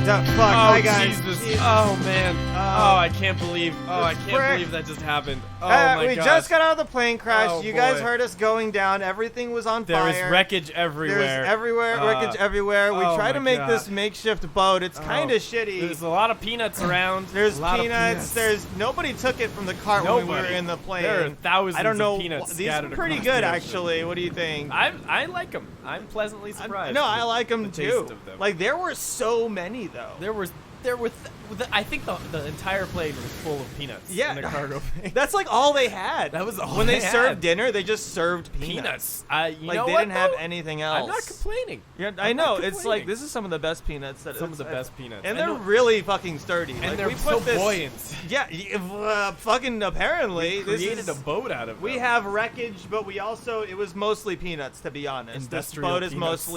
Hi guys. Jesus. Oh man. I can't believe. I can't believe that just happened. Oh my We gosh. just got out of the plane crash. Oh, you guys boy. heard us going down. Everything was on fire. There is wreckage everywhere. There's wreckage everywhere. We oh tried to my make God. this makeshift boat. It's kind of shitty. There's a lot of peanuts around. There's a lot of peanuts. There's nobody took it from the cart when we were Nobody. in the plane. There are thousands I don't know. of peanuts These are scattered pretty across good, the ocean. actually. What do you think? I like them. I'm pleasantly surprised. No, I like them the too. taste of them. Like there were so many though. There were I think the entire plane was full of peanuts. Yeah. In the cargo bay. That's like all they had. That was all when they they served had. dinner. They just served peanuts. You Like know they what, didn't have though? anything else. I'm not complaining. Yeah, I I'm know. not It's like complaining. this is some of the best peanuts. Some of the best peanuts. and they're really fucking sturdy. And Like, they're we put so this, buoyant. Yeah, fucking apparently. We created this is, a boat out of them. We have wreckage, but we also it was mostly peanuts. To be honest, Industrial this boat is peanuts.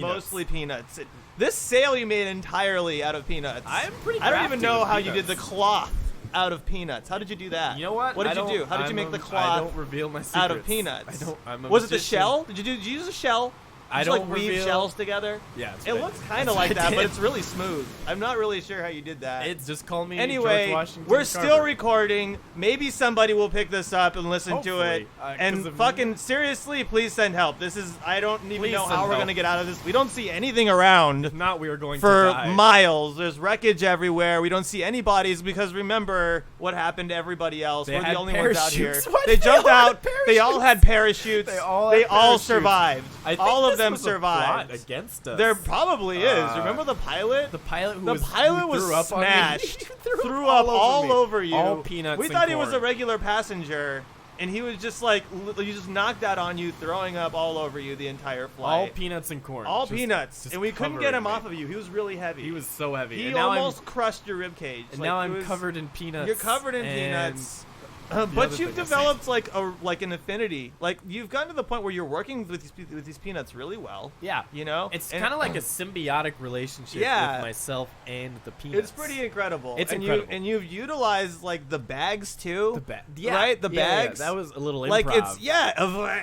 mostly peanuts. This sail you made entirely out of peanuts. I'm pretty. I don't even crafty know with how you did peanuts. the cloth out of peanuts. How did you do that? You know what? What did I you do? don't- How did you I'm make a- the I cloth don't reveal my secrets. out of peanuts? I don't. I'm a Was it the magician. shell? Did you use a shell? I Did you, don't like weave reveal- shells together. Yeah, that's It what I looks did. kind That's of like what I that, but did. it's really smooth. I'm not really sure how you did that. It's just call me Anyway, George Washington we're still Carver. recording. Maybe somebody will pick this up and listen to it. Hopefully, 'cause And of fucking me. seriously, please send help. This is I don't even Please know send how we're help. gonna get out of this. We don't see anything around If not, we are going for to die. miles. There's wreckage everywhere. We don't see any bodies because remember what happened to everybody else. They We're had the only ones out here. parachutes. What? They jumped They all had out. They all had parachutes. They all They had all parachutes. survived. I think All of this them was a plot survived. against us. There probably is. Uh, Remember the pilot? The pilot who The was pilot who was threw up on me. smashed. He threw up all me. over you. All peanuts. We and thought he was a corn. regular passenger, and he was just like he just knocked out on you, throwing up all over you the entire flight. all peanuts and corn. All Just- peanuts, just and we couldn't get him covering off of you. He was really heavy. He was so heavy. He and now almost crushed your rib cage. And Like, now it I'm was- covered in peanuts. You're covered in and peanuts. the But other you've thing I developed like an affinity. Like you've gotten to the point where you're working with these peanuts really well. Yeah. You know, It's And- kind of like a symbiotic relationship Yeah. with myself and the peanuts. It's pretty incredible. It's and incredible. You've utilized like the bags too. Yeah. Right? The Yeah, bags. Yeah, that was a little Like improv. it's improv.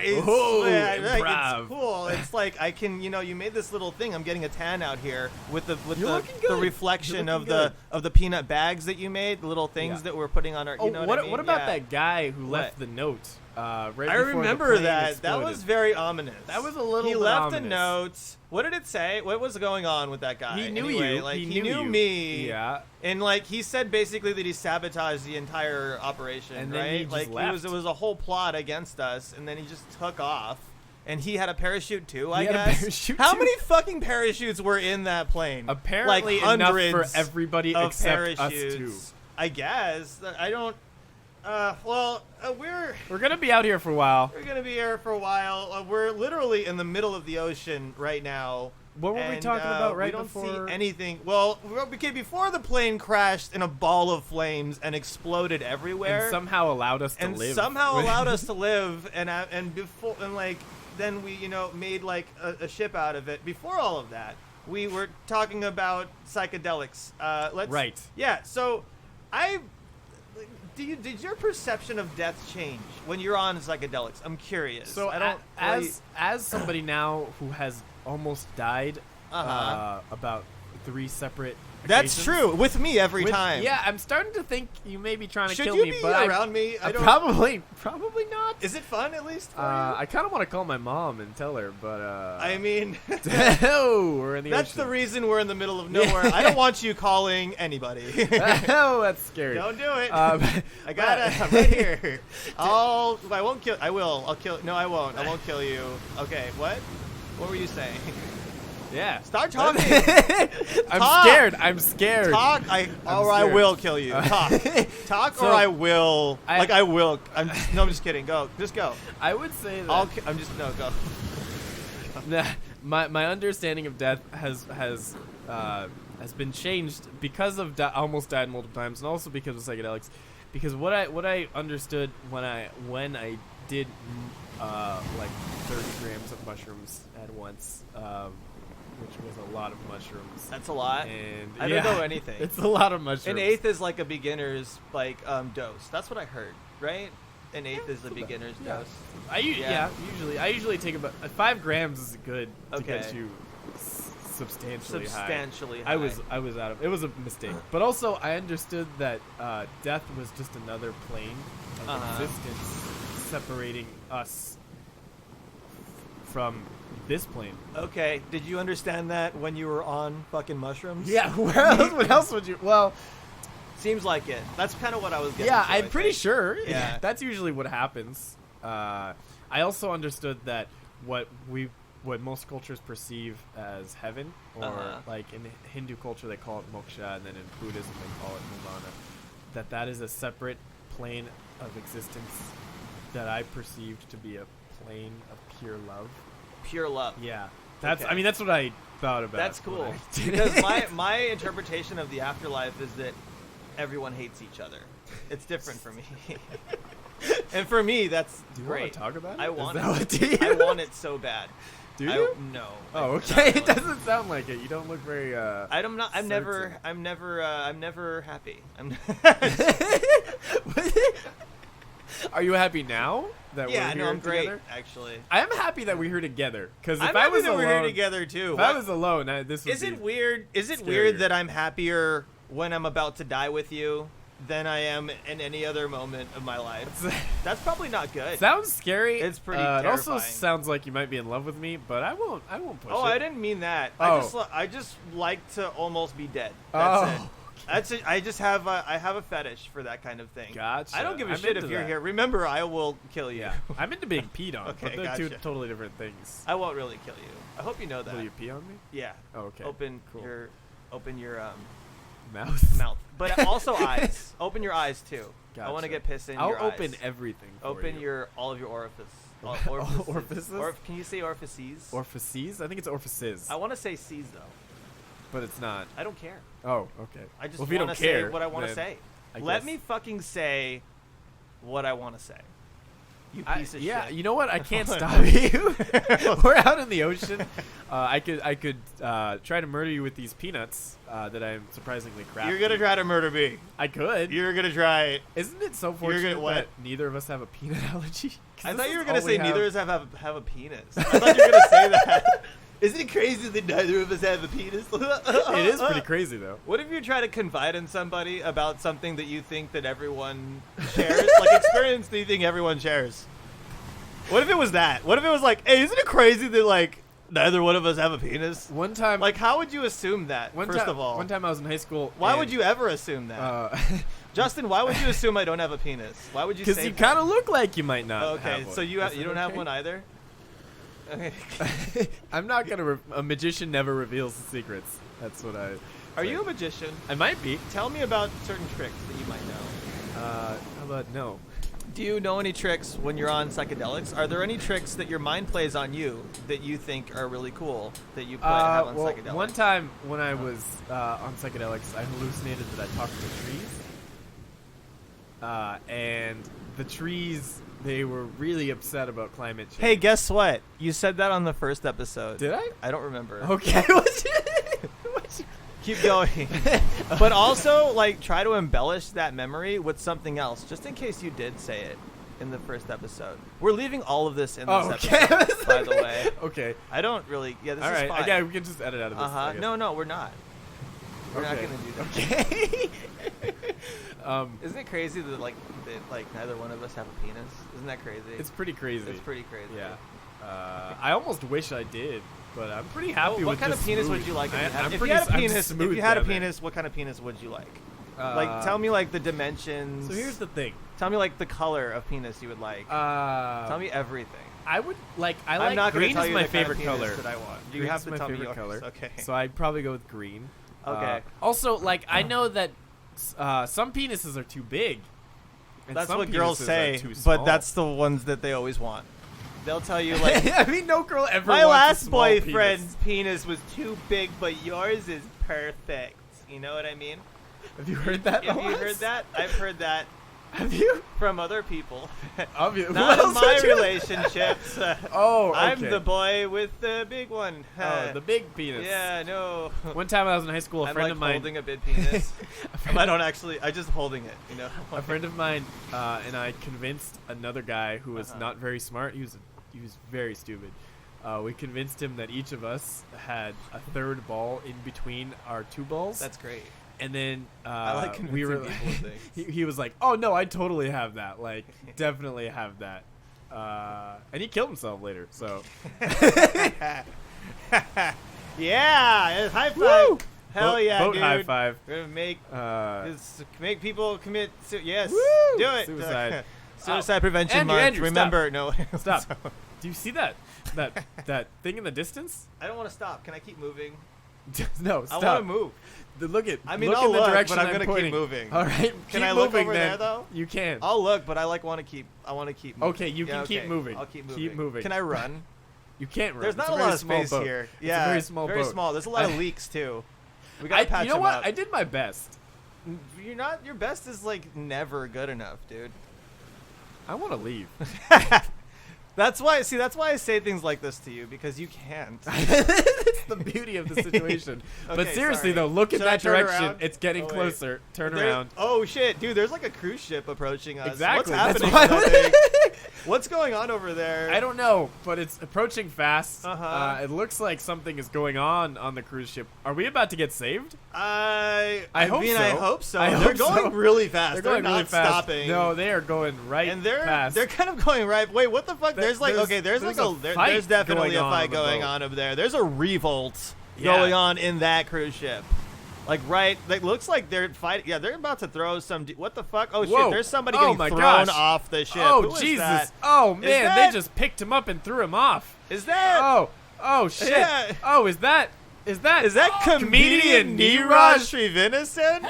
it's cool. It's like I can, you made this little thing. I'm getting a tan out here with the You're looking good. the reflection You're of looking the peanut bags that you made, the little things Yeah. that we're putting on our. Oh, You know what I mean? what about Yeah. that guy who What? left the note? Right I before the remember plane that. That exploded? was very ominous. That was a little He bit left a ominous. note. What did it say? What was going on with that guy? He knew Anyway, you. Like He he knew knew you. me. Yeah. And like he said basically that he sabotaged the entire operation, And then right? he just like left. it was a whole plot against us, and then he just took off. And he had a parachute too, I He had a guess. parachute How too? many fucking parachutes were in that plane? Apparently like enough hundreds for everybody of except us parachutes. two. I guess. I don't. We're gonna be out here for a while. We're gonna be here for a while. We're literally in the middle of the ocean right now. What were we And, talking about right we don't before? see anything. Well, okay, before the plane crashed in a ball of flames and exploded everywhere, And somehow allowed us to and live. somehow allowed us to live, and before and like then we made like a ship out of it. Before all of that, we were talking about psychedelics. Right. Yeah. So, did your perception of death change when you're on psychedelics? I'm curious. So I don't as somebody now who has almost died Uh-huh. about 3 separate That's occasions. true with me every With- time. Yeah, I'm starting to think you may be trying to Should kill you me, be but around me? I don't. probably not. Is it fun at least for you? I kind of want to call my mom and tell her, but I mean, oh, we're in the that's the ocean. reason we're in the middle of nowhere. I don't want you calling anybody. Oh, that's scary. Don't do it. Um, I got it. I'm right here. I won't kill. I will. I'll kill. No, I won't. I won't kill you. Okay. What? What were you saying? Yeah. Start talking. I'm Talk. scared. I'm scared. Talk. I scared. will kill you. Talk. Talk So, or I will. I will. I'm just kidding. Go. Just go. I would say that I'm just no go. my understanding of death has been changed because of almost died multiple times, and also because of psychedelics. Because what I understood when I did like 30 grams of mushrooms at once, which was a lot of mushrooms. That's a lot. And I don't know anything. It's a lot of mushrooms. An eighth is like a beginner's dose. That's what I heard, right? An eighth is a beginner's dose. I usually take about 5 grams is good to Okay. get you substantially high. Substantially high. I was out of. It was a mistake, but also I understood that death was just another plane of existence separating us from this plane. Okay, did you understand that when you were on fucking mushrooms? Yeah, where else? What else would you? Well, seems like it. That's kind of what I was getting. yeah, to, I'm pretty sure. Yeah, that's usually what happens. I also understood that what most cultures perceive as heaven, or like in Hindu culture they call it moksha, and then in Buddhism they call it nirvana, that is a separate plane of existence that I perceived to be a plane of pure love. Pure love. Yeah, that's. Okay. I mean, that's what I thought about. That's cool. Because my interpretation of the afterlife is that everyone hates each other. It's different for me. And for me, that's Do you great. want to talk about it? I want it. I want it so bad. Do you? No. Oh, okay. It doesn't sound like it. You don't look very. I'm not. I'm certain. never happy. Are you happy now that we're Yeah, here no, I'm great. together? Actually, I am happy that we're here together. Because if I'm I happy was that alone, we're here together too. if I was alone, this would Is it be weird? Is it scarier. weird that I'm happier when I'm about to die with you than I am in any other moment of my life? That's probably not good. Sounds scary. It's pretty It also terrifying. sounds like you might be in love with me, but I won't push it. Oh, I didn't mean that. Oh. I just like to almost be dead. That's it. Oh. That's it. I just have a fetish for that kind of thing. Gotcha. I don't give a I'm shit into if you're that. here. Remember, I will kill you. Yeah, I'm into being peed on, Okay, but they're two gotcha. totally different things. I won't really kill you. I hope you know that. Will you pee on me? Yeah. Oh, okay. Open Cool. your Mouth. mouth, but also eyes. Open your eyes too. I want to Gotcha. get piss in I'll your open eyes. everything. For Open you. all of your orifice. Orifices? Can you say orifices? Orifices? I think it's orifices, I want to say C's though. but it's not. I don't care. Oh, okay. I just well, if you want don't to care, say what I want to then say. I Let guess- me fucking say what I want to say. You piece of yeah, shit. you know what? I can't stop you. We're out in the ocean. I could try to murder you with these peanuts that I'm surprisingly crafty. You're gonna try to murder me. I could. You're gonna try. Isn't it so You're fortunate gonna what? that neither of us have a peanut allergy? 'Cause I this thought is you were gonna all we say neither of have. us have a penis. I thought you were gonna say that. Isn't it crazy that neither of us have a penis? It is pretty crazy though. What if you try to confide in somebody about something that you think that everyone shares? Like experience that you think everyone shares. What if it was that? What if it was like, hey, isn't it crazy that like neither one of us have a penis? One time, Like, how would you assume that? First of all, one time I was in high school. why and, would you ever assume that? Justin, why would you assume I don't have a penis? Why would you say Because you that? kind of look like you might not. Okay, have one. so you Is it don't have okay? one either. Okay. I'm not gonna. A magician never reveals the secrets. That's what I. Are say. you a magician? I might be. Tell me about certain tricks that you might know. How about no? Do you know any tricks when you're on psychedelics? Are there any tricks that your mind plays on you that you think are really cool that you have on well, psychedelics? one time when I was on psychedelics, I hallucinated that I talked to trees. And the trees, they were really upset about climate change. Hey, guess what? You said that on the first episode. Did I? I don't remember. Okay. Keep going. But also, like, try to embellish that memory with something else, just in case you did say it in the first episode. We're leaving all of this in this episode, by the way. Okay. I don't really... Yeah, this All is right. fine. Yeah, we can just edit out of this. I guess. No, we're not. We're not Okay. going to do that. Okay. Isn't it crazy that, like, neither one of us have a penis? Isn't that crazy? It's pretty crazy. It's pretty crazy. Yeah. I almost wish I did, but I'm pretty happy with What kind of this penis smooth. would you like if you had? I'm If pretty you had a I'm penis, smooth if you had a down there. penis, what kind of penis would you like? Like, tell me like the dimensions. So here's the thing. Tell me like the color of penis you would like. Tell me everything. I would like. I I'm like not gonna green tell is you my the kind of favorite penis color. that I want. You Green's have to my tell me favorite yours. color. Okay. So I'd probably go with green. Okay. Also, like I know that some penises are too big. And That's some what girls penises are say, too small. but that's the ones that they always want. They'll tell you like, I mean, no girl ever. my wants a last small boyfriend's penis. penis was too big, but yours is perfect. You know what I mean? Have you heard that? Have you Alex? heard that? I've heard that Have you? from other people. Obviously. Not in my relationships. Oh, okay. I'm the boy with the big one. Oh, the big penis. Yeah, no. One time I was in high school, a I'm friend like of mine. holding a big penis. a friend, I don't actually. I just holding it. You know. a friend of mine and I convinced another guy who was not very smart. He was very stupid. We convinced him that each of us had a third ball in between our two balls. That's great. And then I like convincing people of things. he was like, "Oh no, I totally have that. Like, definitely have that." And he killed himself later. So, yeah, high five. Woo! Hell boat, yeah, boat dude. high five. We're gonna make people commit. Yes, Woo! do it. Suicide. Suicide prevention Andrew, month. Andrew, Remember, no. Stop. So- Do you see that thing in the distance? I don't want to stop. Can I keep moving? No, I stop. want to move. Look at. I mean, look I'll in the look, direction but I'm gonna pointing. keep moving. All right. Can keep I look moving, over then. there though? You can. I'll look, but I want to keep. I want to keep. Moving. Okay, you can keep moving. I'll keep moving. Keep moving. Can I run? You can't run. There's not It's a very lot of small space boat. here. It's Yeah, a very small very boat. small. There's a lot of leaks too. We gotta patch You know them what? up. I did my best. You're not. Your best is like never good enough, dude. I want to leave. That's why. See, that's why I say things like this to you because you can't. It's the beauty of the situation. But Okay, seriously, sorry. though, look in Should I that turn direction. around? It's getting Oh, wait. closer. Turn There- around. Oh shit, dude! There's like a cruise ship approaching us. Exactly, What's that's happening? why- to that thing? What's going on over there? I don't know, but it's approaching fast. Uh-huh. It looks like something is going on the cruise ship. Are we about to get saved? I hope mean, so. I hope so. I They're hope going so. really fast. They're going not really fast. stopping. No, they are going right and they're fast. they're kind of going right. Wait, what the fuck? There- There's like there's- okay, there's like there's a a there- fight there's definitely going a on fight on the going boat. on over there. There's a revolt Yeah. going on in that cruise ship. Like right, like looks like they're fighting. Yeah, they're about to throw some. What the fuck? Oh Whoa. shit! There's somebody Oh getting my thrown gosh. off the ship. Oh Who is Jesus! that? Oh man, that- they just picked him up and threw him off. Is that? Oh shit! Yeah. Oh, is that Comedian Neeraj Srinivasan?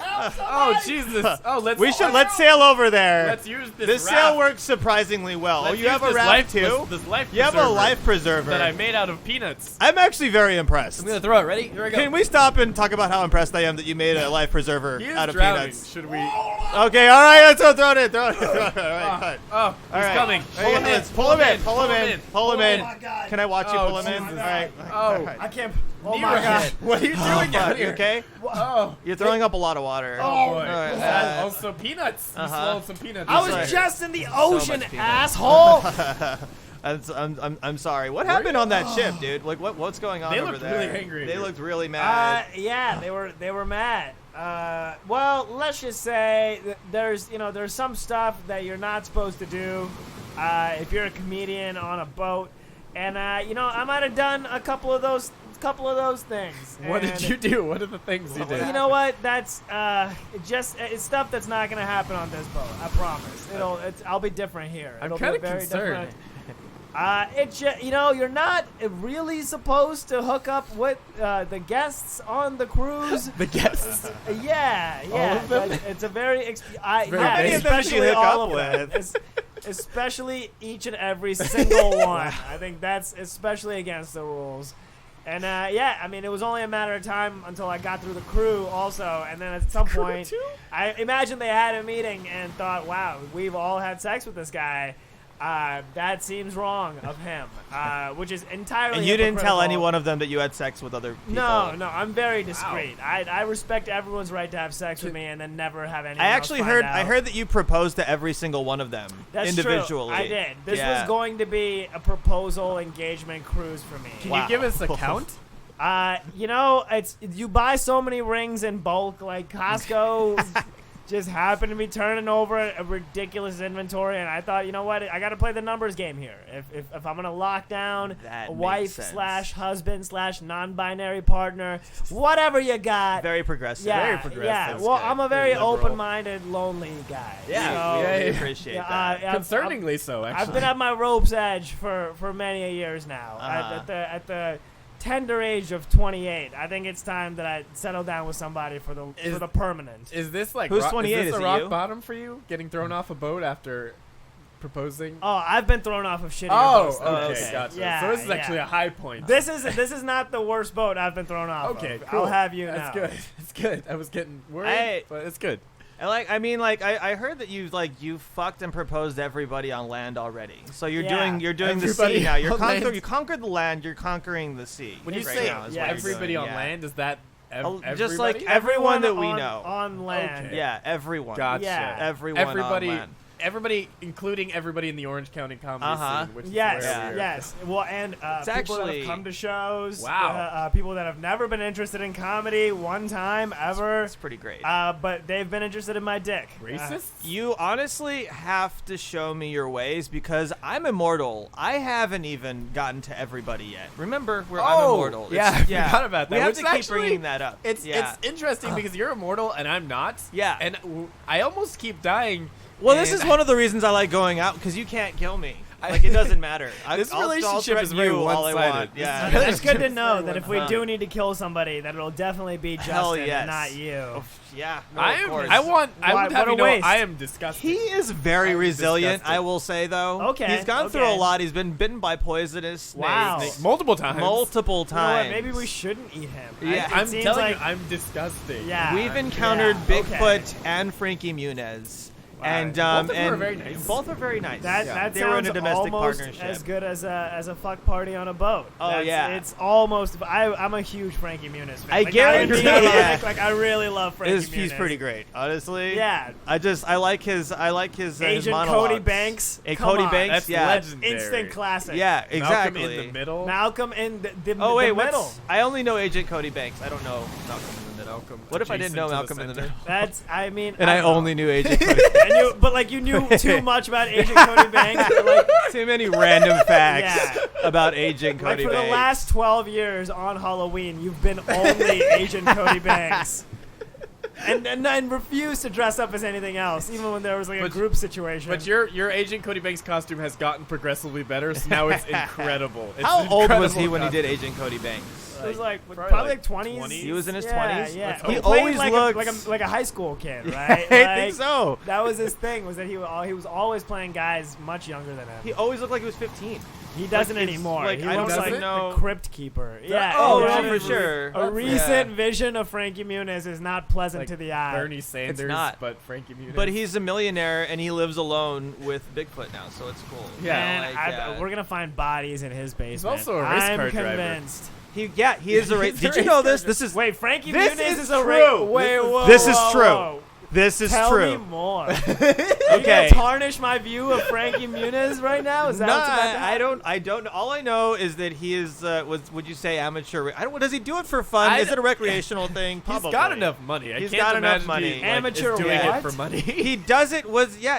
Oh Jesus! Oh, Let's sail over there. let's use this. This raft. sail works surprisingly well. Let's Oh, you use have a this raft life, too? This life You have a preserver life preserver. that I made out of peanuts. I'm actually very impressed. I'm gonna throw it. Ready? Here I go. Can we stop and talk about how impressed I am that you made a life preserver He is out of drowning. peanuts? Should we? Okay, all right, let's throw it in. Throw it in. All right, cut. Oh, he's All right. coming. All right, Pull him in. let's pull him in. Pull him in. Pull him in. Oh my God. Can I watch you Oh, pull him in? Jesus. All right. Oh. All right. I can't. Oh Oh my god. What are you doing out Fuck, you here? okay? Oh. You're throwing up a lot of water. Oh boy. All right, Also peanuts. You uh-huh. swallowed some peanuts. I was Sorry. just in the ocean, much peanut. asshole. I'm sorry. What happened on that ship, dude? Like what's going on They over looked there? really angry. They looked really mad. Yeah, they were mad. Well, let's just say there's some stuff that you're not supposed to do if you're a comedian on a boat, and I might have done a couple of those things. What And did you do? What are the things you did? You know what? That's it's stuff that's not gonna happen on this boat. I promise. I'll be different here. I'm It'll be kinda very concerned. different. You're not really supposed to hook up with the guests on the cruise. The guests. Yeah. All of them? It's a very, very yeah, basic. How many of them did you especially hook all up of them. with? Especially each and every single one. I think that's especially against the rules. And it was only a matter of time until I got through the crew also, and then at some point, too? I imagine they had a meeting and thought, wow, we've all had sex with this guy. That seems wrong of him, which is entirely And you didn't tell hypocritical. any one of them that you had sex with other people. No, I'm very discreet. I respect everyone's right to have sex with me and then never have anyone I actually else heard. find out. I heard that you proposed to every single one of them That's individually. True. I did. This Yeah. was going to be a proposal engagement cruise for me. Can Wow. you give us a count? It's you buy so many rings in bulk, like Costco just happened to be turning over a ridiculous inventory, and I thought, you know what, I got to play the numbers game here. If I'm gonna lock down That a makes wife sense. / husband / non-binary partner, whatever you got. Very progressive. yeah, very progressive. Yeah, That's well, good. I'm a Very very liberal. open-minded, lonely guy. Yeah, So, we yeah. appreciate yeah, that. Concerningly so, actually. I've been at my rope's edge for many a years now. Uh-huh. At the tender age of 28, I think it's time that I settle down with somebody for the permanent. Is this like Who's rock, 28? Is this Is a it rock you? bottom for you? Getting thrown off a boat after proposing? Oh, I've been thrown off of shittier Oh, boats than okay, this. gotcha. Yeah, so this is yeah. actually a high point. This is not the worst boat I've been thrown off. Okay, of. cool. I'll have you That's know. good. It's good. I was getting worried, but it's good. And I heard that you fucked and proposed to everybody on land already. So you're Yeah. doing the Everybody sea now. on land. You conquered the land. You're conquering the sea. When you right say now is yeah, what you're everybody doing, on yeah. land, is that Just like everybody? everyone that we on, know. on land. Okay. Yeah, everyone. Gotcha. Yeah. Everyone Everybody on land. everybody, including everybody in the Orange County comedy scene, which is Yes, where we are. yes. Well, and people that have come to shows. Wow. People that have never been interested in comedy one time ever. It's pretty great. But they've been interested in my dick. Racist? You honestly have to show me your ways because I'm immortal. I haven't even gotten to everybody yet. Remember, I'm immortal. Yeah, I forgot about that. We have which to keep actually, bringing that up. It's interesting because you're immortal and I'm not. Yeah. And I almost keep dying. Well, this is one of the reasons I like going out because you can't kill me. Like, it doesn't matter. This I'll relationship is threaten very you all I one-sided. want. Yeah. It's good to know that if we do need to kill somebody, that it'll definitely be Hell Justin yes. and not you. Oh, yeah. No, I of am. course. I would What have a you know, waste. I am disgusting. He is very I'm resilient, disgusted. I will say, though. Okay, He's gone through a okay. lot. He's been bitten by poisonous Wow. snakes. multiple times. Multiple You know what? times. Maybe we shouldn't eat him. Yeah, It I'm seems telling like, you, I'm disgusting. Yeah. We've encountered Yeah, Bigfoot okay. and Frankie Muniz. Wow. And Both of them and are very nice. Both are very nice. That they were in sounds a domestic almost partnership. as good as a fuck party on a boat. Oh, yeah. It's almost. I'm a huge Frankie Muniz fan. I Like, guarantee- not being yeah. ironic, like I really love Frankie Muniz. He's pretty great, honestly. Yeah. I like his his Agent monologues. Cody Banks. Hey, Come Cody on. Banks. That's yeah. legendary. Instant classic. Yeah, exactly. Malcolm in the middle. Malcolm in the Oh wait, the middle. what's? I only know Agent Cody Banks. I don't know Malcolm in the middle. Malcolm. What if I didn't Adjacent know to Malcolm in the center. middle? That's. I mean. And I don't know. only knew Agent Cody. And you, but like you knew too much about Agent Cody Banks. But like, Too many random facts Yeah. about Agent like Cody for Banks. the last 12 years on Halloween, you've been only Agent Cody Banks. And refused to dress up as anything else, even when there was like a But- group situation. But your Agent Cody Banks costume has gotten progressively better, so now it's incredible. It's How an old was he incredible when he did costume. Agent Cody Banks? it was like probably probably like like 20s. 20s? He was in his Yeah, 20s? yeah. He played always like looks- like a high school kid, right? I think so. That was his thing. Was that he was always playing guys much younger than him. He always looked like he was 15. He doesn't Like, it's- anymore. like, he I looks don't like know- the Crypt Keeper. Yeah. Oh, yeah, for sure. A recent vision of Frankie Muniz is not pleasant Like to the eye. Bernie Sanders, not. but Frankie Muniz. But he's a millionaire and he lives alone with Bigfoot now, so it's cool. Yeah. Man, Like, we're gonna find bodies in his basement. also a race I'm car driver. convinced. he is a race. He's a Did you race know car this? driver. This is Wait, Frankie This Muniz is a true. Wait, whoa, This is whoa, true. whoa. this is Tell true. me more. Are you Okay. gonna tarnish my view of Frankie Muniz right now? Is that No, what's about to happen? I don't know. All I know is that he is would you say amateur? I don't. Does he do it for fun? I Is d- it a recreational thing? Probably. He's got enough money. I He's can't got enough imagine money. He, Amateur is doing what? it for money. He does it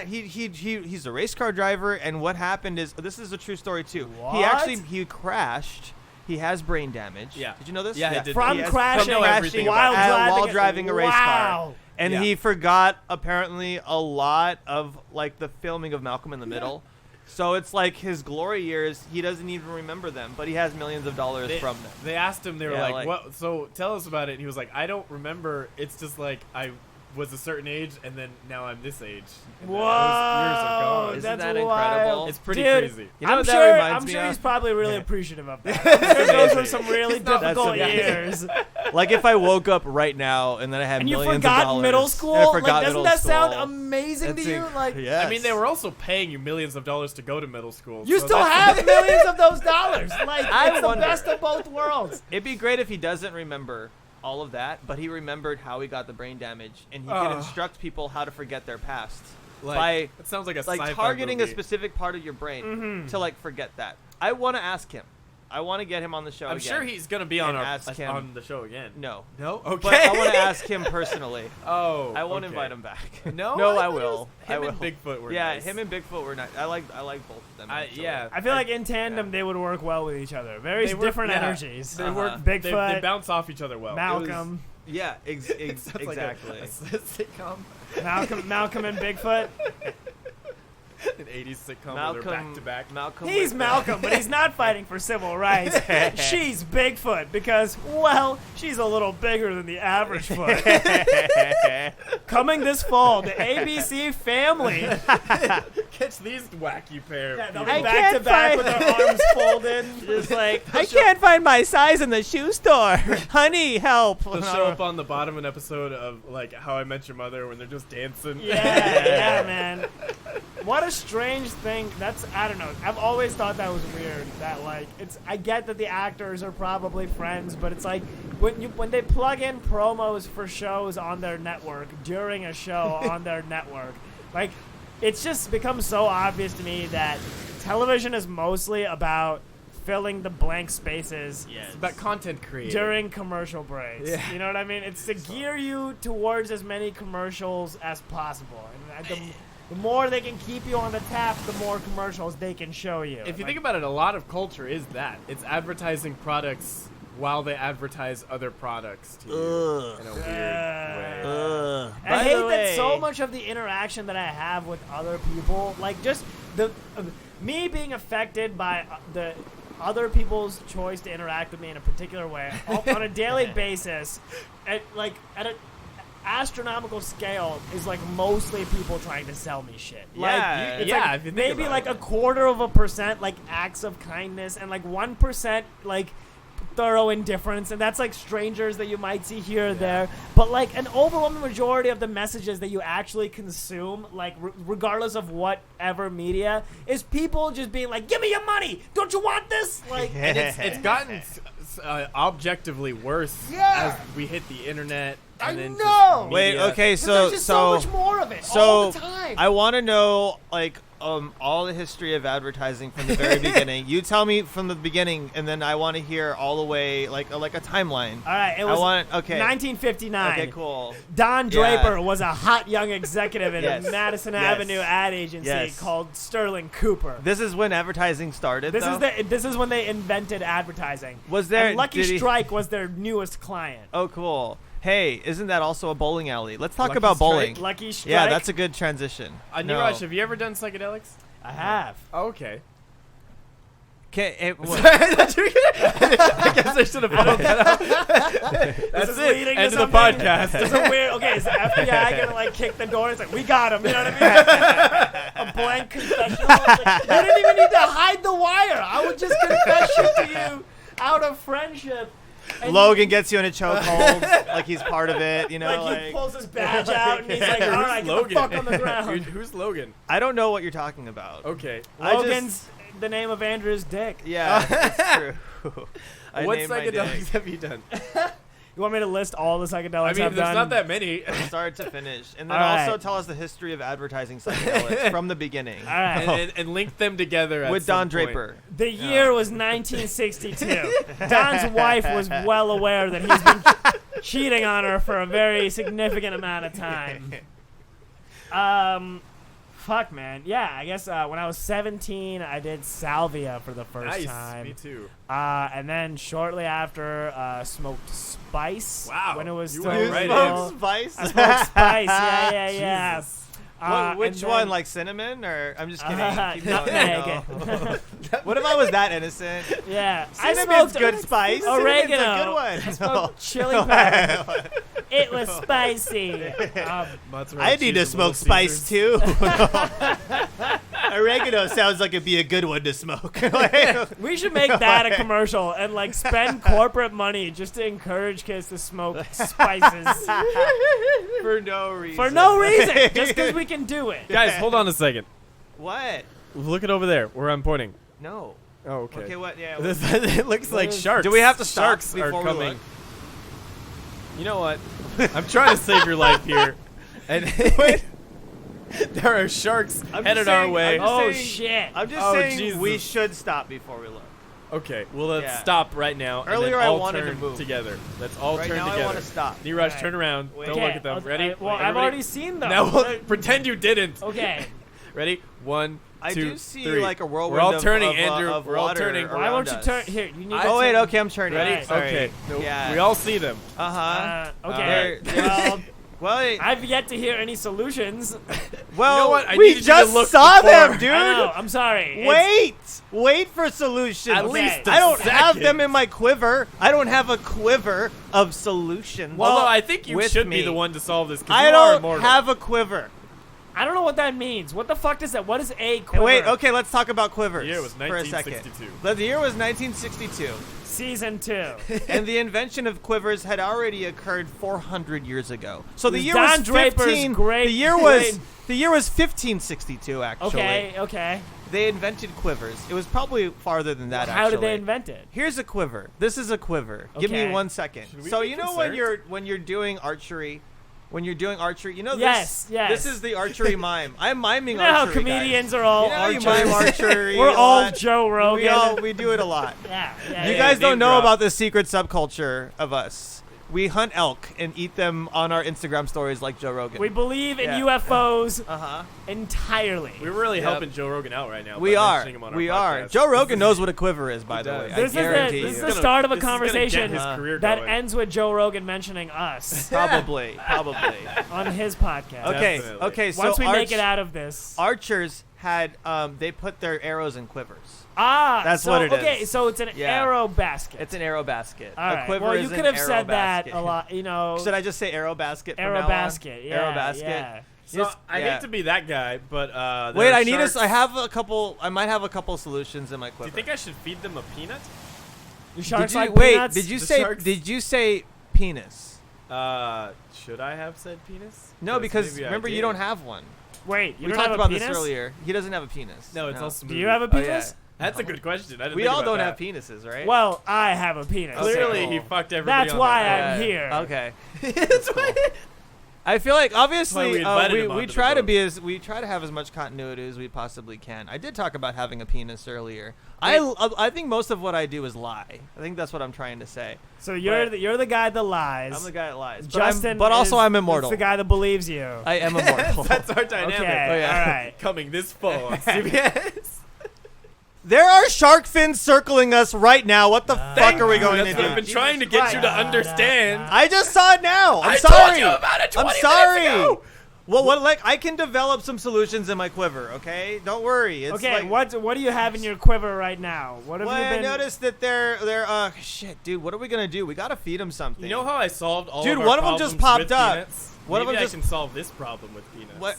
he's a race car driver, and what happened is this is a true story too. What? He crashed. He has brain damage. Yeah. Did you know this? Yeah, I did. From He has- crashing from everything while about driving, a race car. Wow. And Yeah. he forgot apparently a lot of like the filming of Malcolm in the Middle. So it's like his glory years, he doesn't even remember them, but he has millions of dollars from them. They asked him, they were Yeah, like, "What? So tell us about it." And he was like, "I don't remember. It's just like I was a certain age, and then now I'm this age. And Whoa, those years are gone." Isn't that's that wild. incredible? It's pretty Dude, crazy. You know I'm what that sure. reminds I'm me sure of? he's probably really appreciative of that. I'm sure those were some really He's not- difficult That's years. Like if I woke up right now and then I had And you millions of forgot dollars. middle and school? I Like, forgot doesn't middle that sound school. amazing That's to you? Like, yes. I mean, they were also paying you millions of dollars to go to middle school. you so still that's- have millions of those dollars. Like, I it's wonder. the best of both worlds. It'd be great if he doesn't remember all of that, but he remembered how he got the brain damage, and he can instruct people how to forget their past by It sounds like a like sci-fi targeting movie. a specific part of your brain Mm-hmm. to like forget that. I want to ask him. I want to get him on the show. I'm again. sure he's gonna be on and our ask him. on the show again. No, No. Okay. but I want to ask him personally. Oh. I won't okay. invite him back. No. no, I thought it will. was- I Him will. and Bigfoot were Yeah, nice. him and Bigfoot were nice. I like both of them. actually. Yeah. I feel like in tandem they would work well with each other. Very They work- different yeah. energies. They Uh-huh. work. Bigfoot, They bounce off each other well. Malcolm, Yeah, It sounds like exactly. a sitcom. Malcolm and Bigfoot. An 80s sitcom where they're back to back. Malcolm. He's with- Malcolm, but he's not fighting for civil rights. She's Bigfoot because, well, she's a little bigger than the average foot. Coming this fall, the ABC Family. Catch these wacky pair. Yeah, they'll people. be back to back with their arms folded. Just like I can't find my size in the shoe store. Honey, help! They'll show up on the bottom of an episode of like How I Met Your Mother when they're just dancing. Yeah, man. What a strange thing. I don't know. I've always thought that was weird. That like, I get that the actors are probably friends, but it's like when they plug in promos for shows on their network during a show on their network, like it's just become so obvious to me that television is mostly about filling the blank spaces It's about content creation. during commercial breaks. Yeah. You know what I mean? It's to gear you towards as many commercials as possible. And the more they can keep you on the tap, the more commercials they can show you. If you think about it, a lot of culture is that. It's advertising products while they advertise other products to you in a weird way. I By hate the that way- so much of the interaction that I have with other people, like just the me being affected by the other people's choice to interact with me in a particular way on a daily basis, at an astronomical scale, is like mostly people trying to sell me shit. Yeah. It's Yeah, like if you think maybe about like it. a 1/4% like acts of kindness and like 1% like thorough indifference, and that's like strangers that you might see here or there, but like an overwhelming majority of the messages that you actually consume, like regardless of whatever media, is people just being like, give me your money, don't you want this? Like, And it's gotten objectively worse Yeah. as we hit the internet. I And then know! Just Wait, media. okay, there's just so much more of it all the time. I want to know all the history of advertising from the very beginning. You tell me from the beginning, and then I want to hear all the way like a timeline. All right, it was 1959. Okay, cool. Don Yeah. Draper was a hot young executive in Yes. a Madison Yes. Avenue ad agency Yes. called Sterling Cooper. This is when advertising started. This though? is when they invented advertising. Was there- And Lucky did he- Strike was their newest client. Oh, cool. Hey, isn't that also a bowling alley? Let's talk Lucky about Strike? bowling. Lucky Strike. Yeah, that's a good transition. No. Neeraj, have you ever done psychedelics? I have. Oh, okay. Okay, I guess I should have followed that up. That's is it. leading to End of the something. podcast. It's a weird. Okay, is the FBI gonna like kick the door? It's like, we got him. You know what I mean? A blank confessional. It's like, they didn't even need to hide the wire. I would just confess shit to you out of friendship. And Logan gets you in a chokehold, like he's part of it. You know, like he pulls his badge out and he's like, all right, get the fuck on the ground. Who's Logan? I don't know what you're talking about. Okay. I just- Logan's the name of Andrew's dick. Yeah, that's true. I What named my dick. psychedelics have you done? You want me to list all the psychedelics I mean, I've there's done? not that many. Start to finish, and then All right. also tell us the history of advertising psychedelics from the beginning. All right. and link them together at With some Don point. Draper. The year was 1962. Don's wife was well aware that he's been cheating on her for a very significant amount of time. Fuck, man. Yeah, I guess when I was 17, I did salvia for the first Nice. time. Me too. And then shortly after, smoked spice. Wow. When it was You still went right legal. in. Spice? I smoked spice. Yeah. Jesus. Which and then- one? Like cinnamon? Or I'm just kidding. Keep going. nutmeg. No. What if I was that innocent? Yeah. I Cinnamon's smoked good spice. oregano. Cinnamon's a good one. I smoked chili peppers. It was spicy. Mozzarella I need to cheese and Little smoke spice Caesars. too. Oregano sounds like it'd be a good one to smoke. We should make that a commercial and like spend corporate money just to encourage kids to smoke spices For no reason. for no reason, just because we can do it. Guys, hold on a second. What? Look it over there where I'm pointing. No. Oh, okay. Okay, what? Yeah. It looks like is- sharks. Do we have to stop Sharks are before we coming. look? You know what? I'm trying to save your life here. And there are sharks I'm just headed our saying- way. I'm just Oh saying- shit! I'm just Oh, saying Jesus. we should stop before we look. Okay, well let's Yeah. stop right now. and Earlier then I all wanted to turn move. together. Let's all Right turn now together. I want to stop. Neeraj, Alright. turn around. Wait. Don't Okay, look at them. I'll- Ready? well, Wait, I've everybody- already seen them. Now pretend you didn't. Okay. Ready? 1, I 2, do see 3. like a whirlwind We're all of, turning, of, Andrew. of We're all water turning. Why around won't you us. turn here? You need. I- to Oh wait, turn- okay, I'm turning. Ready? Sorry. Okay. No, Yeah. we all see them. Uh-huh. Okay. There- Well, Well, I've yet to hear any solutions. well, You know what? I we needed you to just look saw before. them, dude. I know. I'm sorry. Wait for solutions. At Okay. least a I don't second. have them in my quiver. I don't have a quiver of solutions. Although I think you with should me. be the one to solve this. 'Cause I you are don't immortal. have a quiver. I don't know what that means. What the fuck does that? What is a quiver? Wait, okay, let's talk about quivers The year was for a second. 1962. The year was 1962, Season 2. and the invention of quivers had already occurred 400 years ago. So the Was year Don was Draper's 15. great- The year was 1562 actually. Okay. They invented quivers. It was probably farther than that. How did actually. they invent it? Here's a quiver. This is a quiver. Give me Okay. 1 second. Should we So be you know when concerned? you're doing archery, when you're doing archery. You know this. Yes. This is the archery mime. I'm miming You know how archery. comedians guys. are all You know how you archers? mime archery. We're a all lot. Joe Rogan. We do it a lot. Yeah. You guys don't know about the secret subculture of us. We hunt elk and eat them on our Instagram stories like Joe Rogan. We believe in Yeah. UFOs Uh-huh. entirely. We're really Yep. helping Joe Rogan out right now. We by are. mentioning him on our We are. podcast. Joe Rogan knows what a quiver is, by He the does. way. This I guarantee is you. the start of a This is gonna get conversation his career that going. ends with Joe Rogan mentioning us Probably. on his podcast. Okay. Definitely. Okay. So Once we make it out of this. archers had they put their arrows in quivers. That's what it okay, is. so it's an Yeah. arrow basket. It's an arrow basket. All A right. quiver Well, is you an could have arrow said basket. that a lot. You know, Should I just say arrow basket? From arrow now basket. On? Yeah, Arrow basket. Yeah. So Just- I yeah. hate to be that guy, but Wait, there are I need sharks. I have a couple. I might have a couple solutions in my Do quiver. you think I should feed them a peanut? The sharks Did you, like wait, peanuts? did you The say? sharks- Did you say penis? Should I have said penis? No, because maybe I remember you did. don't have one. Wait, you We don't talked have a about penis? this earlier. He doesn't have a penis. No, it's all Do smooth. you have a Oh, yeah. penis? That's a good question. I didn't We think all about don't that. have penises, right? Well, I have a penis. Okay. Clearly, Cool. he fucked everybody. That's on why that I'm boat. here. Okay. That's why. I feel like obviously we invited him we onto the try to boat. be as we try to have as much continuity as we possibly can. I did talk about having a penis earlier. Wait. I think most of what I do is lie. I think that's what I'm trying to say. So you're But- you're the guy that lies. I'm the guy that lies. Justin, but also is- I'm immortal. is the guy that believes you. I am immortal. That's our dynamic. Okay, Oh, yeah. all right. Coming this fall on CBS. There are shark fins circling us right now. What the fuck are we going That's to what I've do? been trying to get you to understand. I just saw it now. I'm I sorry. told you about it 20 I'm sorry. minutes ago. Well, what like I can develop some solutions in my quiver. Okay, don't worry. It's Okay, like, what do you have in your quiver right now? What have Well, you I been? noticed that they're shit, dude. What are we gonna do? We gotta feed them something. You know how I solved all Dude, of our one of 'em just problems with popped up. peanuts? One of Maybe 'em I just- can solve this problem with peanuts. What?